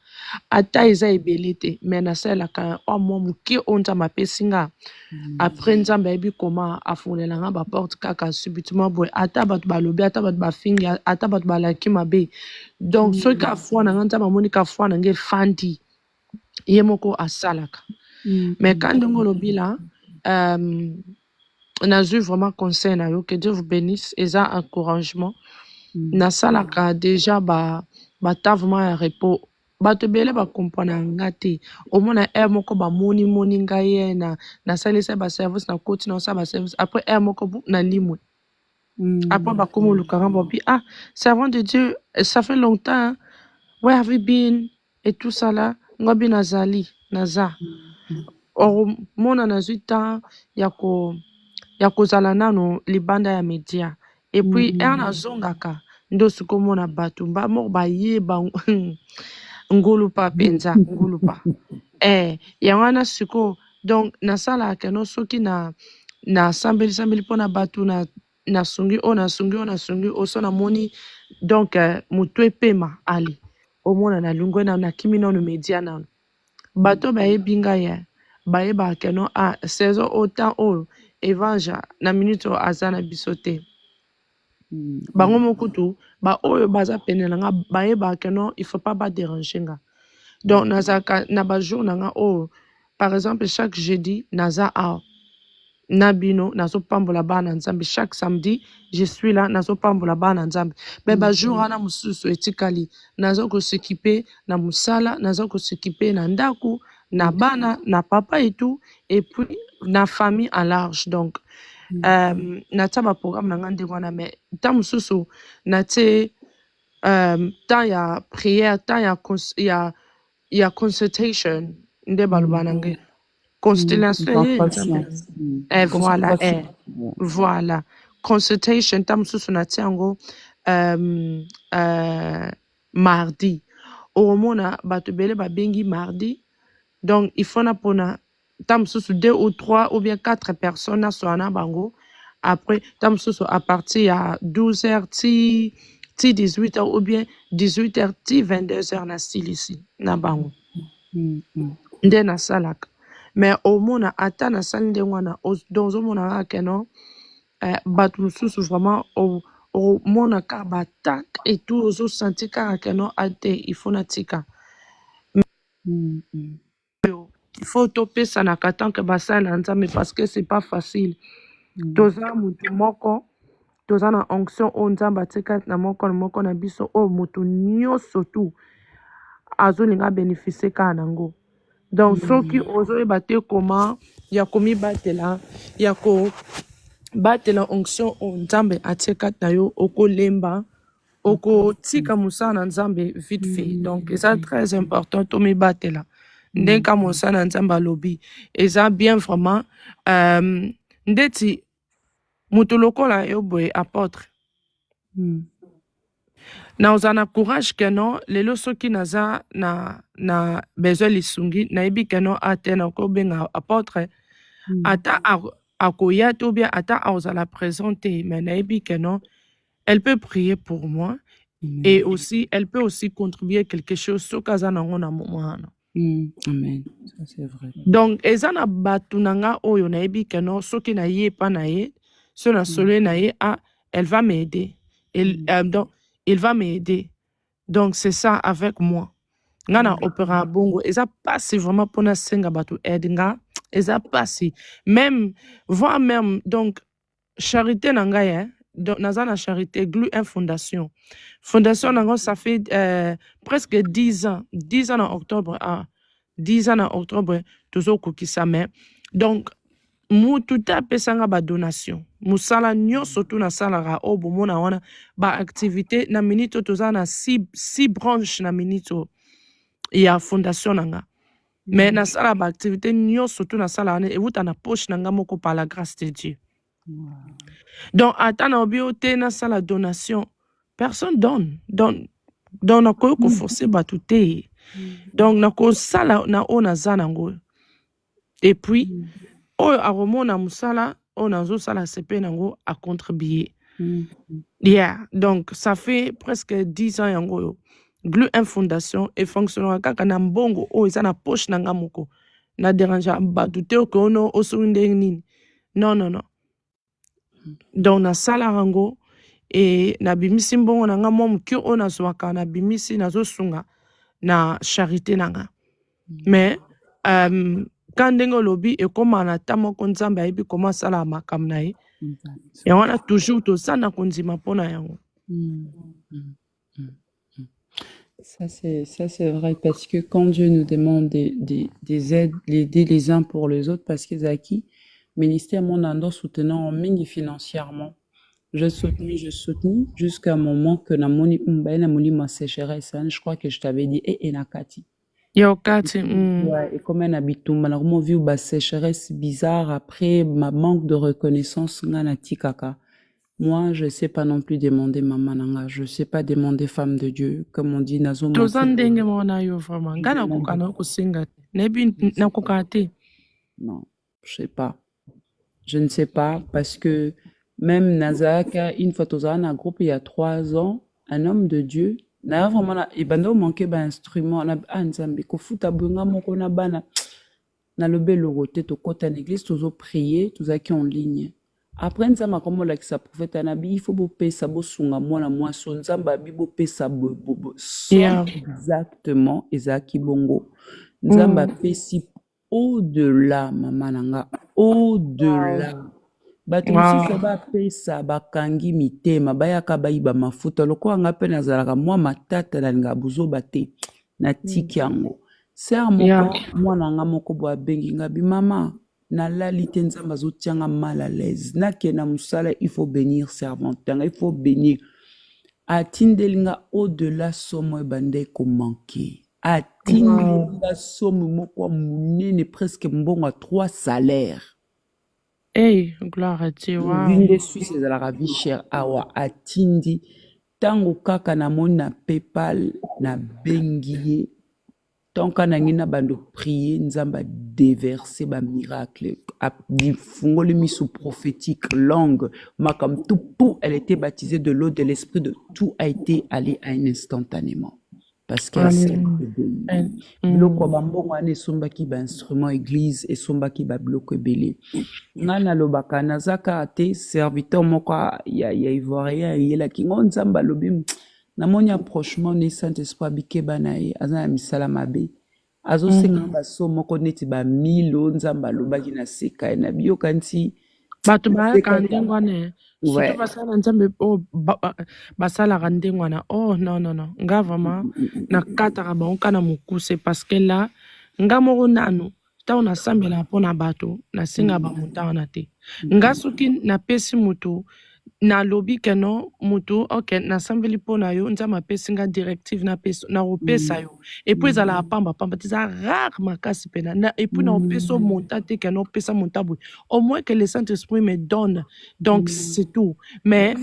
Ata eza ebele te me nasalelaka oyo mwa moke oyo Nzambe apesi nga. Après Nzambe ayebi koma afungolela nga baporte kaka subitement boye ata bato balobi ata bato bafingi ata bato balaki mabe. Donc soki afoi na nga Nzambe amoni ka foi na nga efandi ye moko asalaka. Mais quand ndenge olobi la nazwi vraiment conseil na yo, que Dieu vous bénisse, eza encouragement. Nasalaka déjà batavement ya repos. Bato ebele bakomprendre nga te. Omona moko bamoni ngai ye nasalisa baservice na koti na osala baservice. Après moko na limwe. Après bakomi olukaka babi servant de Dieu, ça fait longtemps. Hein? Where have you been? Et tout ça là. Ngabi nazali, naza. Mona nazwi temps ya kozala nano libanda ya media. Et puis nazongaka ndo sikomona bato moko bayeba ngulupa penza ngulupa ya wana siko. Donc nasala keno soki na sambeli pona bato na sungi oso na moni. Donc mutu epema ali omona na lungwe na kimi no media nano bato bayebi ngai ya bayeba keno saison autant oyo evangile na minute oyo aza na biso te. Bango mokutu oyo baza pene na nga bayeba keno il faut pas déranger nga. Donc nazaka na bajour na nga oyo par exemple chaque jeudi naza nabino nazopambola bana Nzambe. Chaque samedi je suis là nazopambola bana Nzambe. Mais bajour ana mususu etikali nazokosekipe na musala, nazokosekipe na ndaku, na bana, na papa et tout, et puis na famille en large. Donc natia ba programme na nga ndenge wana mais ta mususu natie temps ya prière, temps ya consultation nde baloba nange constellation voilà voilà consultation ta mususu natie yango mardi. Omona bato bele babengi mardi. Donc il faut na pona tam susu 2 ou 3 ou bien 4 personnes na soana bango. Après tam susu à partir à 12h ti 18h ou bien 18h ti 22h na style ici na bango. Nde na salaka. Mais omona ata na sali nde wana donc omona keno bato mususu vraiment mona ka batak et tout ozo sentir ka keno ate il faut na tika. Il faut topesa na tant que basala Nzambe parce que c'est pas facile. Toza mutu moko toza na onction o Nzambe atika na moko na biso o mutu nyonso tu azolinga bénéficier ka nango. Donc soki ozoyeba te comment ya komibatela ya ko batela onction o Nzambe atika na yo okolemba okotika musala na Nzambe vite fait. Donc c'est très important to mibatela. Ndenka mosala na Nzambe alobi eza bien vraiment ndeti mutu lokola yo boye apôtre na ozana courage keno lelo soki naza na besoin lisungi nayebi keno ate na kobenga apôtre ata akoya to bien ata ozala présenter mais nayebi keno elle peut prier pour moi et aussi elle peut aussi contribuer quelque chose soki aza nango na moment. Amen. Ça c'est vrai. Donc ezana batu nanga oyo nayebi keno soki na ye pa na ye so na solo na ye elle va m'aider. Donc il va m'aider. Donc c'est ça avec moi. Ngana opéra bongo eza passi vraiment pour na senga batu edinga eza passi même voire même donc charité nanga ya donc nazana charité glue une fondation nanga ça fait presque 10 ans en octobre 10 ans na octobre tozokokisa me donc mutu te apesanga badonation mosala nyonso tu nasalaka oyo bomona wana baactivité na minute oyo toza na 6 branche na minute oyo ya fondation nanga mais nasala baactivité nyonso tu nasala wana ewuta na poche nanga moko par la grâce de Dieu. Donc ata na obi oyo te nasala donation personne donne nakoki koforce bato te donc nakosala na oyo naza nango et puis oyo akomona mosala oyo nazosala sepe nango acontribuer. Yeah, donc ça fait presque 10 ans yango oyo Glue un fondation et fonctionnera kaka na mbongo oyo eza na poche nanga moko na dérange bato te oke ono osoki ndenge nini non donc nasala yango e nabimisi mbongo nanga mwa moke oyo nazwaka nabimisi nazosunga na charité nanga mais ka ndenge olobi ekóma na ta moko nzambe ayebi koma asala makambo na ye yango wana toujours toza na kondima mpo na yango. Ça, c'est vrai, parce que quand Dieu nous demande des aides, l'aider les uns pour les autres, parce que Zaki, ministère mon ando soutenant en mini financièrement. Je soutenais jusqu'à un moment que na moni ma sécheresse, je crois que je t'avais dit, et Nakati. Yokati. Ouais, et comme un habitum, malheureusement, vu ma sécheresse bizarre, après ma manque de reconnaissance, nganati kaka. Moi, je ne sais pas non plus demander maman nanga, je ne sais pas demander femme de Dieu, comme on dit, nazo tozandenge mona yo vraiment ngana kokana kosinga nebi nakokate. Non, je sais pas. Je ne sais pas, parce que même Nazaka, une fois dans un groupe il y a 3 ans, un homme de Dieu, n'a vraiment il manqué d'un instrument, na nzambe ko futa bunga moko na bana na lobe loroté to kota l'église tozo prier, toza qui en ligne. Après nzamba comme la qui sa prophète anabi, il faut bopé sa bo sunga mwana mwaso nzamba bi bopé sa bo exactement ezaki bongo. Nzamba pesi au-delà mama nanga, au-delà. Bato mosusu bapesa bakangi mitema bayaka bayiba mafuta lokola nga mpe nazalaka mwa matata nalinga buzoba te na tiki yango ser moko mwana nga moko bo abengi nga bimama nalali te nzambe azotianga mal à l'aise nakenda mosala il faut bénir servante yanga il faut bénir atindelinga au-delà somo ebande komanke atindelinga somo moko monene presque mbongo 3 salaires. Hey, gloire à Dieu. Wow. Une des Suisses de la vie chère awa atindi tango kaka na moni na PayPal na bengiye tanka na ngina bando prier nzamba déverser ba miracle fungoli misu prophétique langue makam tout pour elle était baptisée de l'eau de l'esprit de tout a été allé à un instantanément parce qu'elle s'est obéie. Bloko bambongo ane sombaki ba instrument église et sombaki ba bloko belé. Ngana lobaka nazaka ate serviteur moko ya ivoirien yela kingo nzamba lobi na moni approchement ne Saint-Esprit bikeba na ye azana misala mabe azo senga ba so moko neti ba 1000 nzamba lobaki na seka na biyoka nti bato ba kandengo ne surtout basala nzambe basala ndengo na non nga vraiment na kataka bango kana mokuse parce que là nga moko nanu ta ona sambela mpona bato na singa ba monta wana te nga soki na pesi mutu na lobi keno mutu ok na sambeli mpona yo nzama pesi nga directive na pesi na opesa yo et puis ezala pamba tiza rare makasi pena et puis na opeso monta te keno pesa monta boy au moins que le Saint-Esprit me donne donc c'est tout mais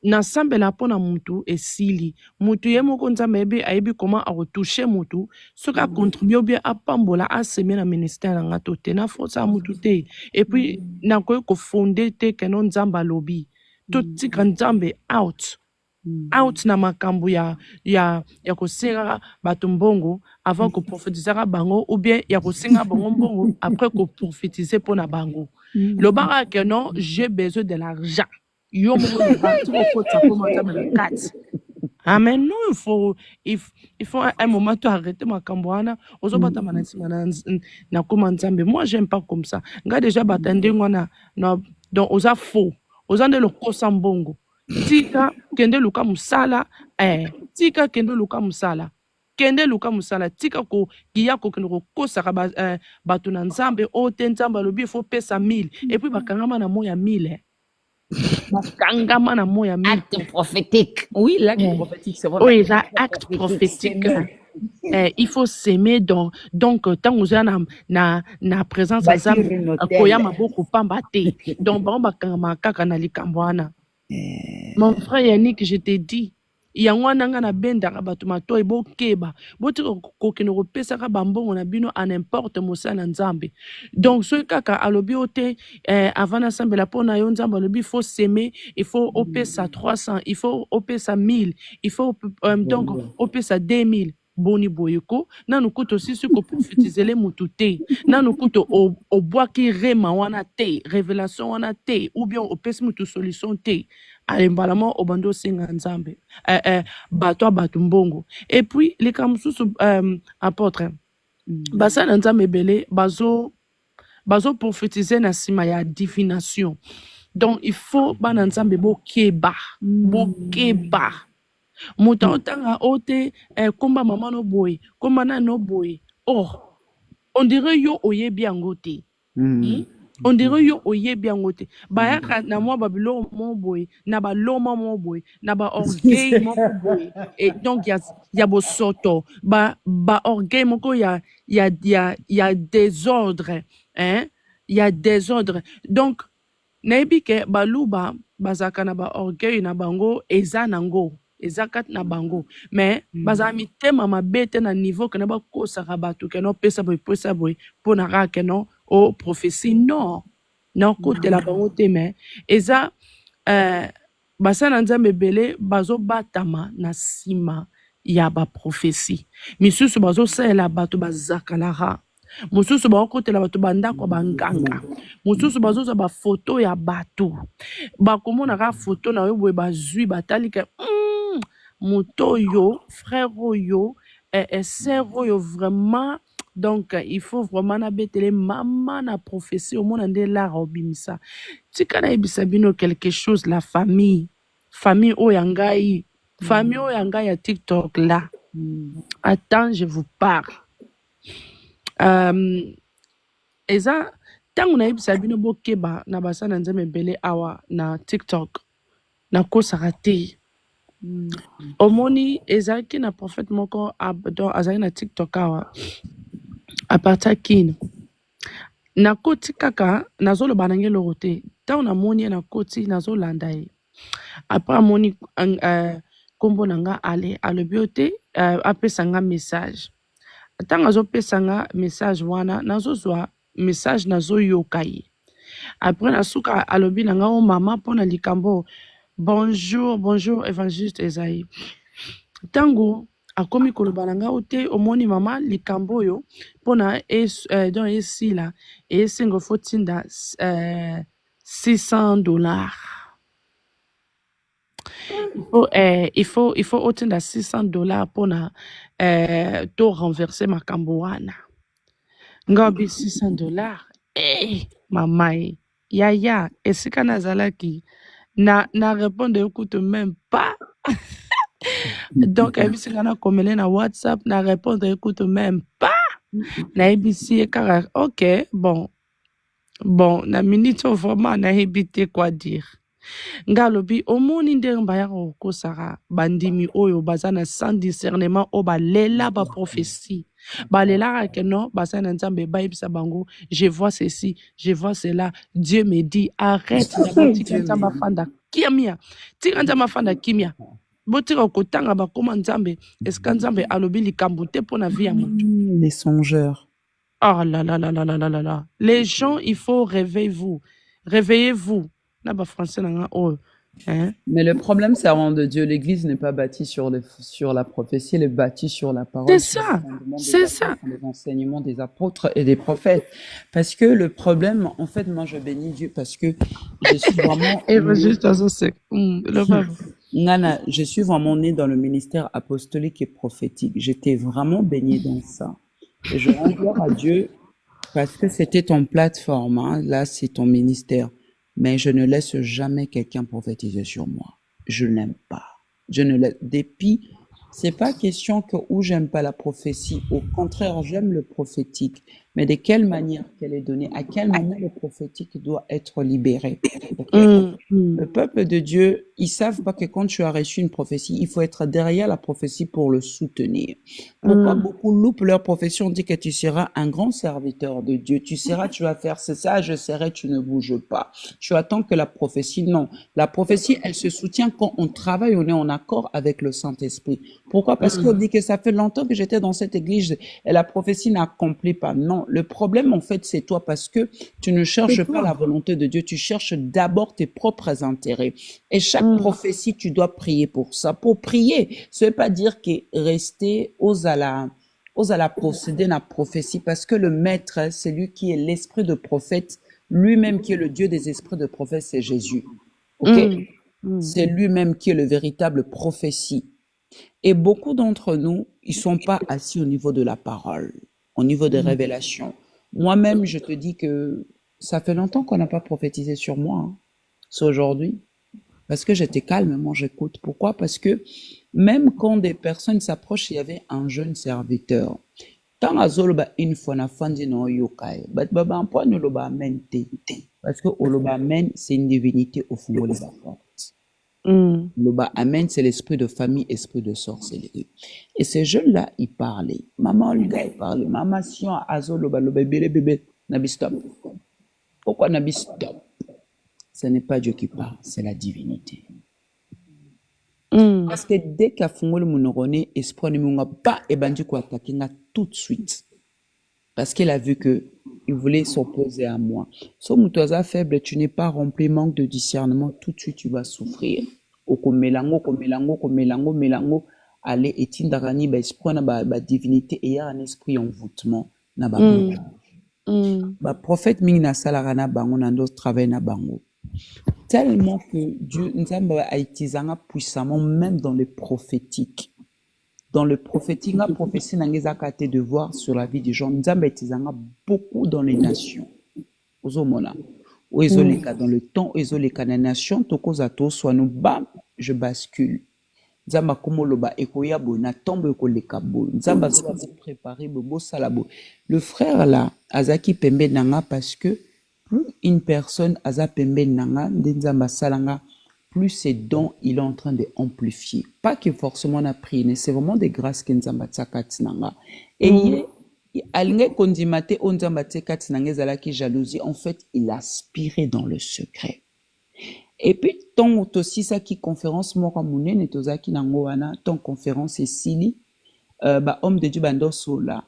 na sambela mpona mutu esili mutu ye moko nzama ayebi comment a retoucher mutu soki a contribuer bien a pambola a semer na ministère na nga to te na força mutu te et puis na koyi ko fonder te keno nzamba lobi totika nzambe out na makambo ya kosenga bato mbongo avant ko prophétiser bango ou bien ya kosenga bango mbongo après ko prophétiser pona bango lobaka que non j'ai besoin de l'argent yo mo ko ta ko monta na 4 amen non il faut un moment to arrêter makambo wana ozobata manasima na koma nzambe moi j'aime pas comme ça nga déjà batande ngwana donc oza faux ozande lokosa mbongo tika kende luka musala tika kende luka musala kende luka musala tika ko kiya ko kino ko saka bato na nzambe o te nzambe alobi faut pesa 1000 et puis bakangama na moya 1000 bakangama na moya 1000 Acte prophétique. Oui, l'acte prophétique, c'est vraiment. oui ça acte prophétique il faut s'aimer donc tant que na présence ya nzambe koya maboko pamba te donc bango bakangama kaka na likambo wana. Mon frère Yannick, je te dis, yango wana nga na bendaka bato matoi bokeba botika kokende kopesaka bambongo na bino à n'importe mosala nzambe. Donc soki kaka alobi o te avant nasambela mpo na yo nzambe alobi faut s'aimer, il faut opesa 300, il faut opesa 1000, il faut donc opesa 2000 boni boyeko nanu kutu osisi koprofitizele mutu te nanu kutu obwaki rema wana te révélation wana te ou bien opesi mutu solution te alembalama obando osenga nzambe bato bato mbongo. Et puis likambo mosusu apôtre basala nzambe ebele bazo prophétiser na nsima ya divination. Donc il faut bana nzambe bokeba moto otanga ote komba mama no boy komba na no boy on dirait yo oyebi yango te. On dirait yo oyebi yango te bayaka na mwa babilo mo boy na baloma mo boy na ba orgueil mo boy et donc ya bosoto ba orgueil moko ya désordre hein, il y a désordre. Donc nayebi ke baluba bazaka na ba orgueil na bango eza nango ezakat na bango mais bazala mitema mabe te na niveau ke na bakosaka bato ke no pesa boy mpo na kaka ke no o prophétie non kotela bango te mais eza basala nzambe ebele bazobatama na nsima ya baprophétie misusu bazosalela bato bazakalaka mosusu bakotela bato bandako banganga mosusu bazozwa bafoto ya bato bakomonaka foto na yo boye bazwi batali ke moto oyo frère oyo sœur oyo vraiment. Donc il faut vraiment nabetele mama na prophétie au monde nde lara obimisa tika na ebisa bino quelque chose la famille oyangai ya TikTok là. Attends, je vous parle eza tango na ebisa bino bokeba na basana nzambe ebele awa na TikTok na kosaka te. Omoni ezaki na prophète moko azaki na TikTok awa aparta kino na koti kaka nazoloba nange loko te ntango namoni ye na koti nazolanda ye apres amoni kombo na nga ale alobi o te apesa nga message ntango azopesa nga message wana nazozwa message nazoyoka ye apres nasuka alobi na nga o mama mpo na likambo bonjour évangéliste Esaïe ntango akomi koloba na nga o te omoni mama likambo oyo mpona don esila esengo fo tinda $600 il faut otinda $600 mpona to renverser makambo wana nga obi $600 mama yaya esika nazalaki na répondre écoute même pas. Donc ABC na komele na WhatsApp na répondre écoute même pas na ABC car ok bon na minute vraiment na habité quoi dire ngalobi omoni ndemba ya ko sara bandimi oyo bazana sans discernement o balela ba prophétie balela ke non basana nzambe baibisa bango je vois ceci je vois cela Dieu me dit arrête tika nzamba fanda kimia tika nzamba fanda kimia botika kotanga bakoma nzambe eska nzambe alobi likambo te pona vie ya moto Les songeurs. Oh là là là là là là là là les gens il faut réveillez-vous na ba français na oh hein. Mais le problème, c'est avant de Dieu. L'Église n'est pas bâtie sur la prophétie, elle est bâtie sur la parole. C'est ça, c'est ça. Les enseignements des apôtres et des prophètes. Parce que le problème, en fait, moi, je bénis Dieu parce que je suis vraiment... Nana, je suis vraiment née dans le ministère apostolique et prophétique. J'étais vraiment baignée dans ça. Et je rends gloire à Dieu parce que c'était ton plateforme. Hein. Là, c'est ton ministère. Mais je ne laisse jamais quelqu'un prophétiser sur moi. Je n'aime pas. Je ne laisse... Depuis C'est pas question que où j'aime pas la prophétie. Au contraire, j'aime le prophétique. Mais de quelle manière qu'elle est donnée, à quel moment le prophétique doit être libéré. Ok? Le peuple de Dieu, ils savent pas que quand tu as reçu une prophétie, il faut être derrière la prophétie pour le soutenir. Pourquoi beaucoup loupent leur profession, on dit que tu seras un grand serviteur de Dieu. Tu vas faire ça, je serai, tu ne bouges pas. Tu attends que la prophétie, non. La prophétie, elle se soutient quand on travaille, on est en accord avec le Saint-Esprit. Pourquoi? Parce qu'on dit que ça fait longtemps que j'étais dans cette église et la prophétie n'accomplit pas. Non, le problème, en fait, c'est toi parce que tu ne cherches pas la volonté de Dieu, tu cherches d'abord tes propres intérêts. Et chaque prophétie, tu dois prier pour ça. Pour prier, ça veut pas dire que rester aux ala posséder la prophétie parce que le maître, c'est lui qui est l'esprit de prophète, lui-même qui est le Dieu des esprits de prophète, c'est Jésus. Ok? C'est lui-même qui est le véritable prophétie. Et beaucoup d'entre nous, ils sont pas assis au niveau de la parole, au niveau des révélations. Moi-même, je te dis que ça fait longtemps qu'on n'a pas prophétisé sur moi. Hein. C'est aujourd'hui. Parce que j'étais calme, moi j'écoute. Pourquoi? Parce que même quand des personnes s'approchent, il y avait un jeune serviteur. Tant azoloba une fois na fandi no yokai, bat baba un point loba amen te. Parce que loba amen, c'est une divinité au fond de la porte. Loba amen, c'est l'esprit de famille, esprit de sorcellerie. Et ces jeunes-là, ils parlaient. Maman, le gars, il parlait. Maman, si on azoloba, loba bébé, nabi stop. Pourquoi nabi stop? Ce n'est pas Dieu qui parle, c'est la divinité. Parce que dès qu'à fongol monorone, espoir ne m'onga pas et bandi ko attaquer tout de suite. Parce qu'il a vu que il voulait s'opposer à moi. So mutoza faible, tu n'es pas rempli, manque de discernement, tout de suite tu vas souffrir. Oko melango, melango, allez, etindarani, ba espoir na ba divinité et y a un esprit envoûtement na ba ba prophète mingi na salara na bango na ndo travail na bango. Tellement que Dieu nous a utilisé puissamment, même dans le prophétique. Dans le prophétique, la prophétie n'a pas de voir sur la vie des gens. Nous avons utilisé beaucoup dans les nations. Ozomona. Dans le temps, dans les nations, tokozato, soit nous bam, je bascule. Nzamba komoloba ekoya bo na tombe ekoleka bo nzamba zoba préparer bobo salabo. Le frère là azaki pembe nanga parce que plus une personne aza pembe nanga nzamba salanga plus ses dons il est en train de amplifier. Pas que forcément on a prié, mais c'est vraiment des grâces que nzamba tsakati nanga. Et alinge kondimate o nzamba tsakati nanga zalaki jalousie, en fait il aspirait dans le secret. Et puis, ton aussi ça qui conférence moi comme on est tozaki nango wana ton conférence et sili homme de Dieu bando sola.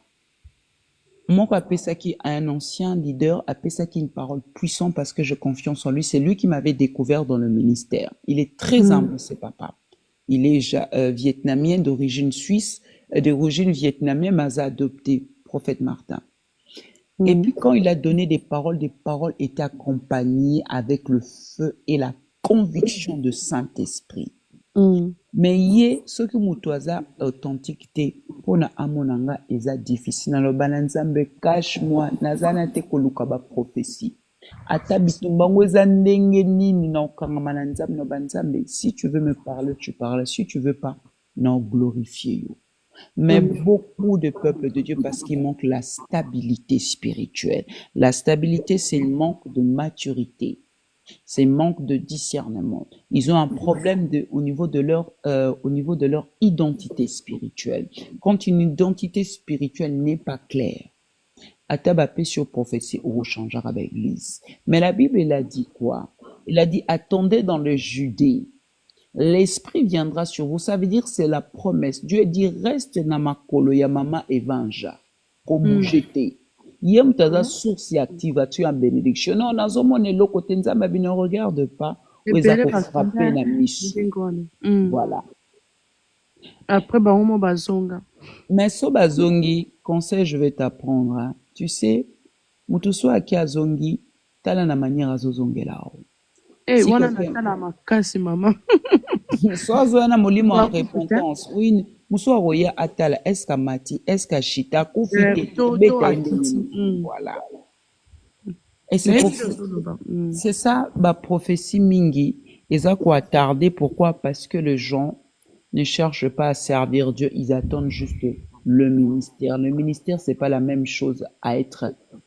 Moi appelle ça qui un ancien leader appelle ça qui une parole puissante parce que j'ai confiance en lui. C'est lui qui m'avait découvert dans le ministère. Il est très humble, c'est papa. Il est vietnamien d'origine suisse, d'origine vietnamienne, mais a adopté prophète Martin. Et puis quand il a donné des paroles étaient accompagnées avec le feu et la conviction de Saint-Esprit. Mais yé, ce que mutoaza authenticité, pour na amonanga, eza difficile. Dans le balanzambe, cache-moi, nazana te koluka ba prophétie. Ata bitumbango eza ndenge nini na okanga mananzambe no banzambe. Si tu veux me parler, tu parles. Si tu veux pas, non, glorifier yo. Mais beaucoup de peuples de Dieu, parce qu'il manque la stabilité spirituelle. La stabilité, c'est le manque de maturité. C'est le manque de discernement. Ils ont un problème au niveau de leur identité spirituelle. Quand une identité spirituelle n'est pas claire, atabapé sur prophétie ou changera avec l'église. Mais la Bible, elle a dit quoi? Elle a dit, attendez dans le Judée. L'esprit viendra sur vous. Ça veut dire c'est la promesse. Dieu dit reste na makolo ya mama evanja. Comme j'étais. Yem taza source active tu en bénédiction. Non, nazo mone lo côté nzamba bi ne regarde pas. Ou eza ko frapper na miche. Voilà. Après baomo bazonga. Mais so bazongi, conseil je vais t'apprendre. Hein. Tu sais, mutuso aki azongi, tala na manière azozongela. Si wana natala makasi mama. Soit na molimo en repentance. Oui, muso roya atala eska mati, eska shita kufite voilà. Et c'est ça ba prophétie mingi eza ko attardé pourquoi parce que les gens ne cherchent pas à servir Dieu, ils attendent juste le ministère. Le ministère, c'est pas la même chose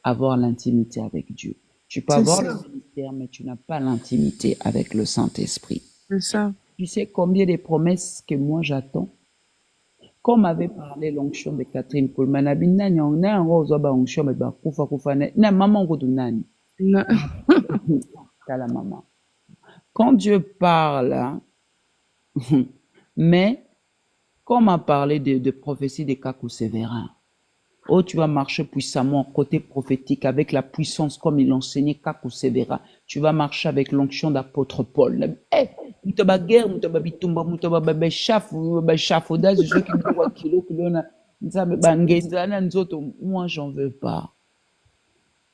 avoir l'intimité avec Dieu. Tu peux C'est avoir le ça. ministère, mais tu n'as pas l'intimité avec le Saint-Esprit. C'est ça. Tu sais combien de promesses que moi j'attends? Comme avait parlé l'onction de Catherine Coleman, onction na maman nani. Non. T'as la maman. Quand Dieu parle, hein, mais comme a parlé de prophétie de Kakou Sévérin, oh, tu vas marcher puissamment côté prophétique avec la puissance comme il enseignait Kakou Sévérin. Tu vas marcher avec l'onction d'apôtre Paul. Eh, mutaba guerre, mutaba bitumba, mutaba bachafaudage, ceux qui doivent kilo, moi j'en veux pas.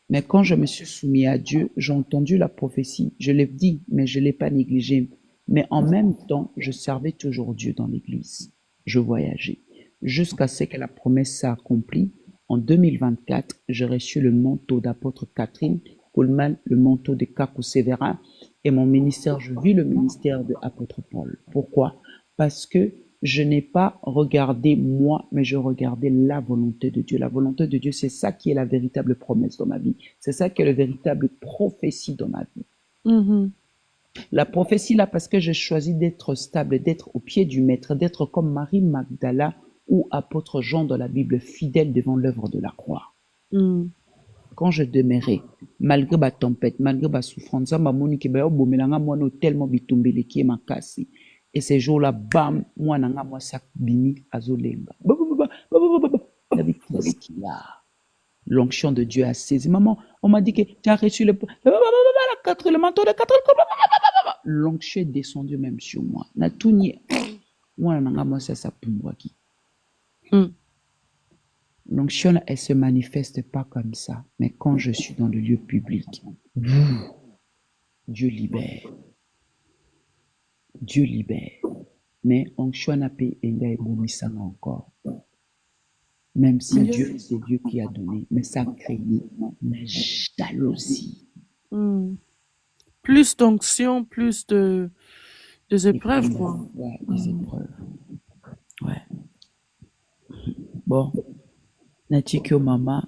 Mais quand je me suis soumis à Dieu, j'ai entendu la prophétie. Je l'ai dit, mais je ne l'ai pas négligé. Mais en même temps, je servais toujours Dieu dans l'église. Je voyageais. Jusqu'à ce que la promesse s'accomplit. En 2024, j'ai reçu le manteau d'apôtre Catherine Coleman, le manteau de Kakou Sévérin. Et mon ministère, je vis le ministère de apôtre Paul. Pourquoi? Parce que je n'ai pas regardé moi, mais je regardais la volonté de Dieu. La volonté de Dieu, c'est ça qui est la véritable promesse dans ma vie. C'est ça qui est la véritable prophétie dans ma vie. Mhm. La prophétie là, parce que j'ai choisi d'être stable, d'être au pied du maître, d'être comme Marie Magdala ou apôtre Jean dans la Bible, fidèle devant l'œuvre de la croix. Mm. Quand je demeurais, malgré ma tempête, malgré ma souffrance, tellement et ces jours-là, bam, moi, moi, ça bimi, azolemba. Qu'est-ce qu'il a? L'onction de Dieu a saisi. Maman, on m'a dit que tu as reçu le manteau de 4. L'onction est descendue même sur moi. Na tout nié. Moi, moi, ça pumbwaki. L'onction, elle se manifeste pas comme ça. Mais quand je suis dans le lieu public, Dieu libère. Dieu libère. Mais onction n'a pas été encore. Même si Dieu, c'est Dieu qui a donné, mais ça a créé une jalousie. Mm. Plus d'onction, plus de épreuves, quoi. Ouais, des épreuves. Ouais. Bon. Natikyo mama.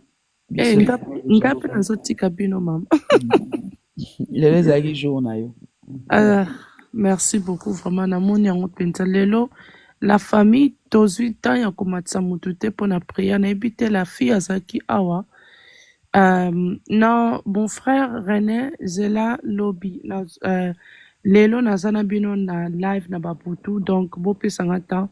Eh, ngapi nazotika bino mama. Les agi jour na yo. Merci beaucoup vraiment namoni yango penza lelo la famille tozwi temps ya komatisa mutu te mpona prière nayebi te la fille azalaki awa na mon frère René zela lobi lelo naza na bino na live na babutu donc bopesanga temps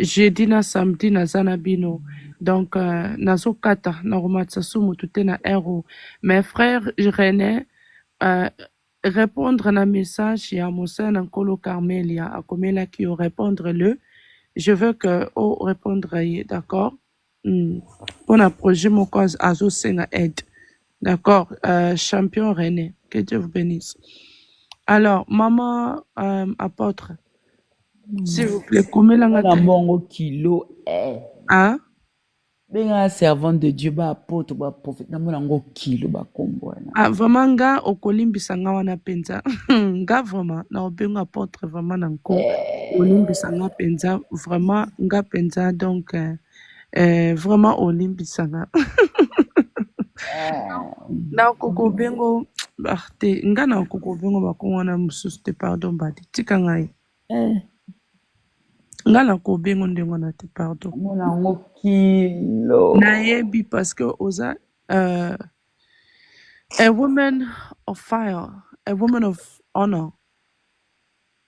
jeudi na samedi naza na bino donc nazokata na komatisa su mutu te na ero mais frère René répondre na message ya mosala nkolo Carmelia akomelaki yo répondre le je veux que o répondre ye d'accord mpona projet moko azosenga aide d'accord champion René que Dieu vous bénisse alors maman apôtre s'il vous plaît komelanga na mbongo kilo hein benga servante de Dieu ba apôtre ba prophète na mbongo kilo ba kombo ah vraiment nga okolimbisa nga wana penza nga vraiment na obenga apôtre vraiment na nko olimbisa nga penza vraiment nga penza donc vraiment olimbisa nga na okoko bengo te nga na okoko bengo bakongo wana mosusu te pardon badi tika ngai nga na kobengo ndenge wana te pardon mbongo kilo nayebi parce que oza a woman of fire, a woman of honor,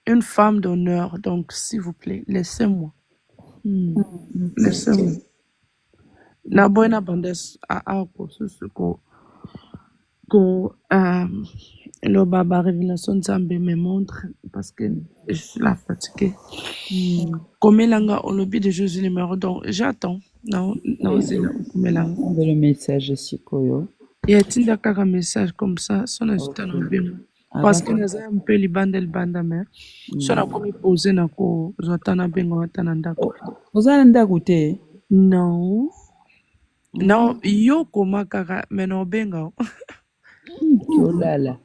une femme d'honneur. Donc, s'il vous plaît, laissez-moi. Laissez-moi. Na bonne abondance à le baba révélation Nzambe me montre parce que je suis là fatiguée. Comme langa au lobby de Jésus numéro donc j'attends. Non, c'est là comme langa. le message sikoyo. Et atinda kaka message comme ça sona jita na bien parce que naza un peu libanda mais sona komi poser na ko zotana bengo watana ndako ozana ndako te non yo koma kaka mais no benga olala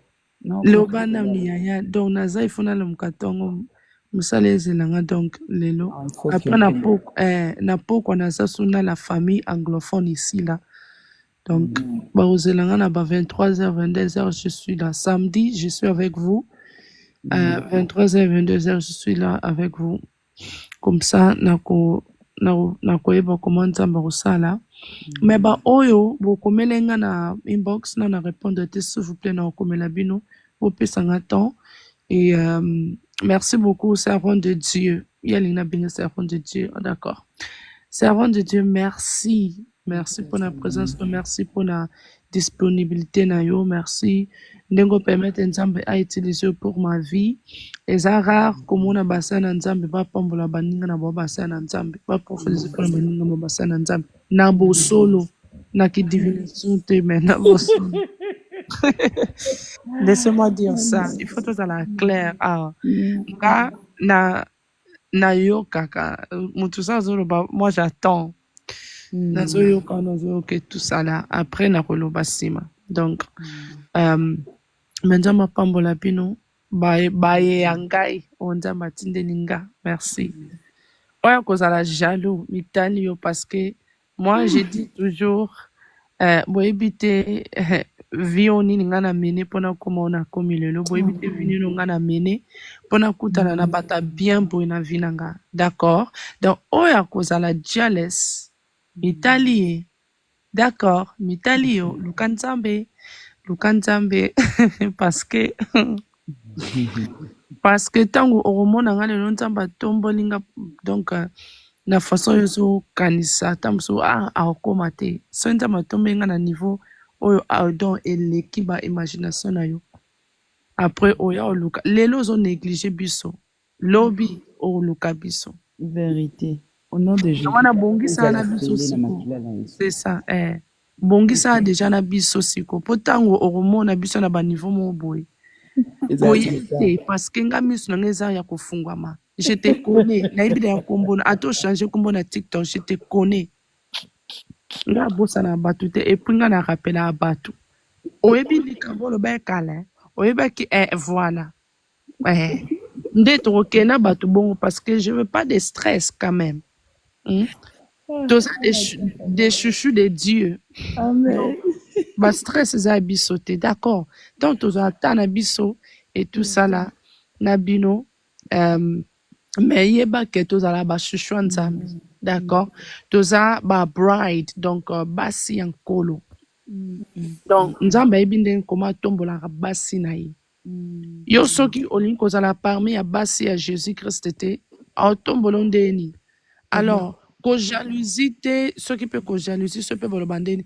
le banda ni yaya donc naza ifuna le mkatongo mosala ezelanga donc lelo Ah, il faut après na pokwa naza suna la famille anglophone ici là donc baozelanga na ba 23h 22h je suis là samedi je suis avec vous 23h 22h je suis là avec vous comme ça nakoyeba comment nzambe akosala mais baoyo bokomelenga na inbox na répondre te s'il vous plaît na okomela bino bopesanga temps et merci beaucoup servant de Dieu yalina binga servant de Dieu d'accord servant de Dieu merci pour la présence merci pour la disponibilité na yo merci ndengo permettre nzambe a utiliser pour ma vie eza rare komona basana nzambe bapambola baninga na bo basana nzambe baprofétiser pour baninga na basana nzambe na bosolo na ki divination te mais na bosolo laissez-moi dire ça il faut tout à la clair nga na yo kaka mutu sa zoloba moi j'attends nazoyoka tout ça là après nakoloba nsima donc menza mapambola bino baye ya ngai oyo nzambe atindeli nga merci oyo kozala jaloux mitali yo parce que moi je dis toujours boyebi te vi oyo nini nga na mene mpona koma oyo nakomi lelo boyebi te vi nini nga na mene mpona kutana na bato ya bien boye na vi na nga d'accord donc oyo akozala jealous mitali ye d'accord mitali yo luka nzambe parce que ntango okomona nga lelo nzambe atomboli nga donc na façon oyo ezokanisa ta mosusu akokoma te soki nzambe atomboli nga na niveau oyo donc eleki ba imagination na yo après oya oluka lelo ozonéglige biso lobi oluka biso Vérité. Au nom de Jésus. wana bongisa na biso siko c'est ça bongisa déjà na biso siko po ntango okomona biso na baniveau moko boye boye te parce que nga miso na nga eza ya kofungwama je te connais nayebi na ya kombona ata ochange kombo na tiktok je te connais nga abosana bato te epuis nga na rappela ya bato oyebi likambo oloba ekala oyebaki voilà nde tokokende na bato bongo parce que je veux pas de stress quand même toza des chouchous de Dieu Amen. ba stress eza ya biso te d'accord donc tozala ta na biso et tout ça là na bino mais yeba ke tozala ba chouchou ya nzambe d'accord toza ba bride donc basi ya nkolo donc nzambe ayebi ndenge koma atombolaka basi na ye yo soki olingi kozala parmi ya basi ya Jésus Christ te aotombola ndeni alors kojalousie te soki mpe kojalousie so mpe boloba ndeni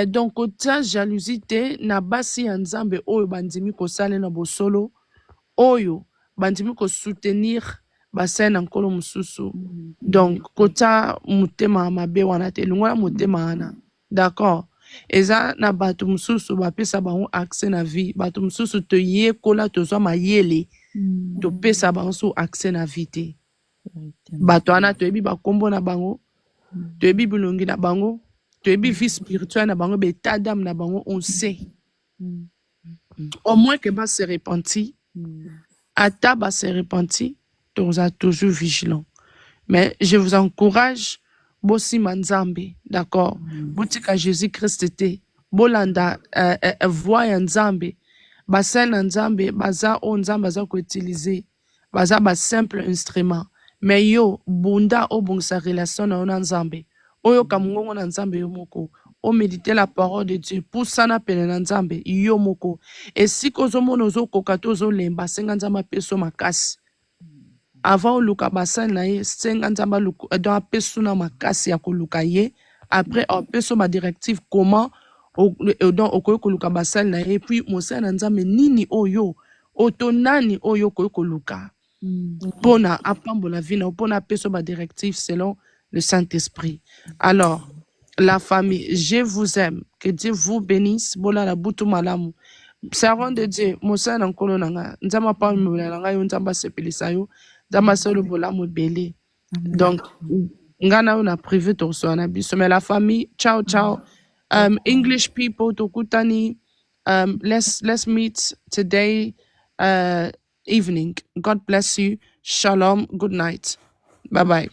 donc kotia jalousie te na basi ya nzambe oyo bandimi kosala na bosolo oyo bandimi kosoutenir basali na nkolo mosusu donc kotia motema mabe wana te longola motema wana d'accord eza na bato mosusu bapesa bango accès na vie bato mosusu toyekola tozwa mayele topesa bango so accès na vie te bato wana toyebi bakombo na bango toyebi bilongi na bango toyebi vie spirituelle na bango betat d'âme na bango on sait au moins que base se repentir ata base se repentir toza toujours vigilant mais je vous encourage bosima nzambe d'accord botika Jésus Christ te bolanda voix ya nzambe basali na nzambe baza oyo nzambe aza koutilize baza basimple instrument mais yo bunda obongisa relation na yo na nzambe oyoka mongongo na nzambe yo moko oméditer la parole de Dieu pusana pene na nzambe yo moko esika ozomona ozokoka te ozolemba senga nzambe apeso makasi avant oluka basali na ye senga nzambe donc apeso na makasi ya koluka ye après apeso ma directive comment donc okoki koluka basali na ye puis mosali na nzambe nini oyo otonani oyo okoki koluka mpona apambola vie na mpona apeso ba directive selon le Saint-Esprit. Alors la famille, je vous aime, que Dieu vous bénisse. Bola la butu malamu. Servant de Dieu, mosala na nkolo nanga, nzamba pa mbola nanga yo nzamba sepelisa yo, nzamba solo bola mo belé. Donc ngana on a privé to so na biso mais la famille, ciao ciao. English people to kutani, let's meet today evening. God bless you. Shalom. Good night. Bye bye.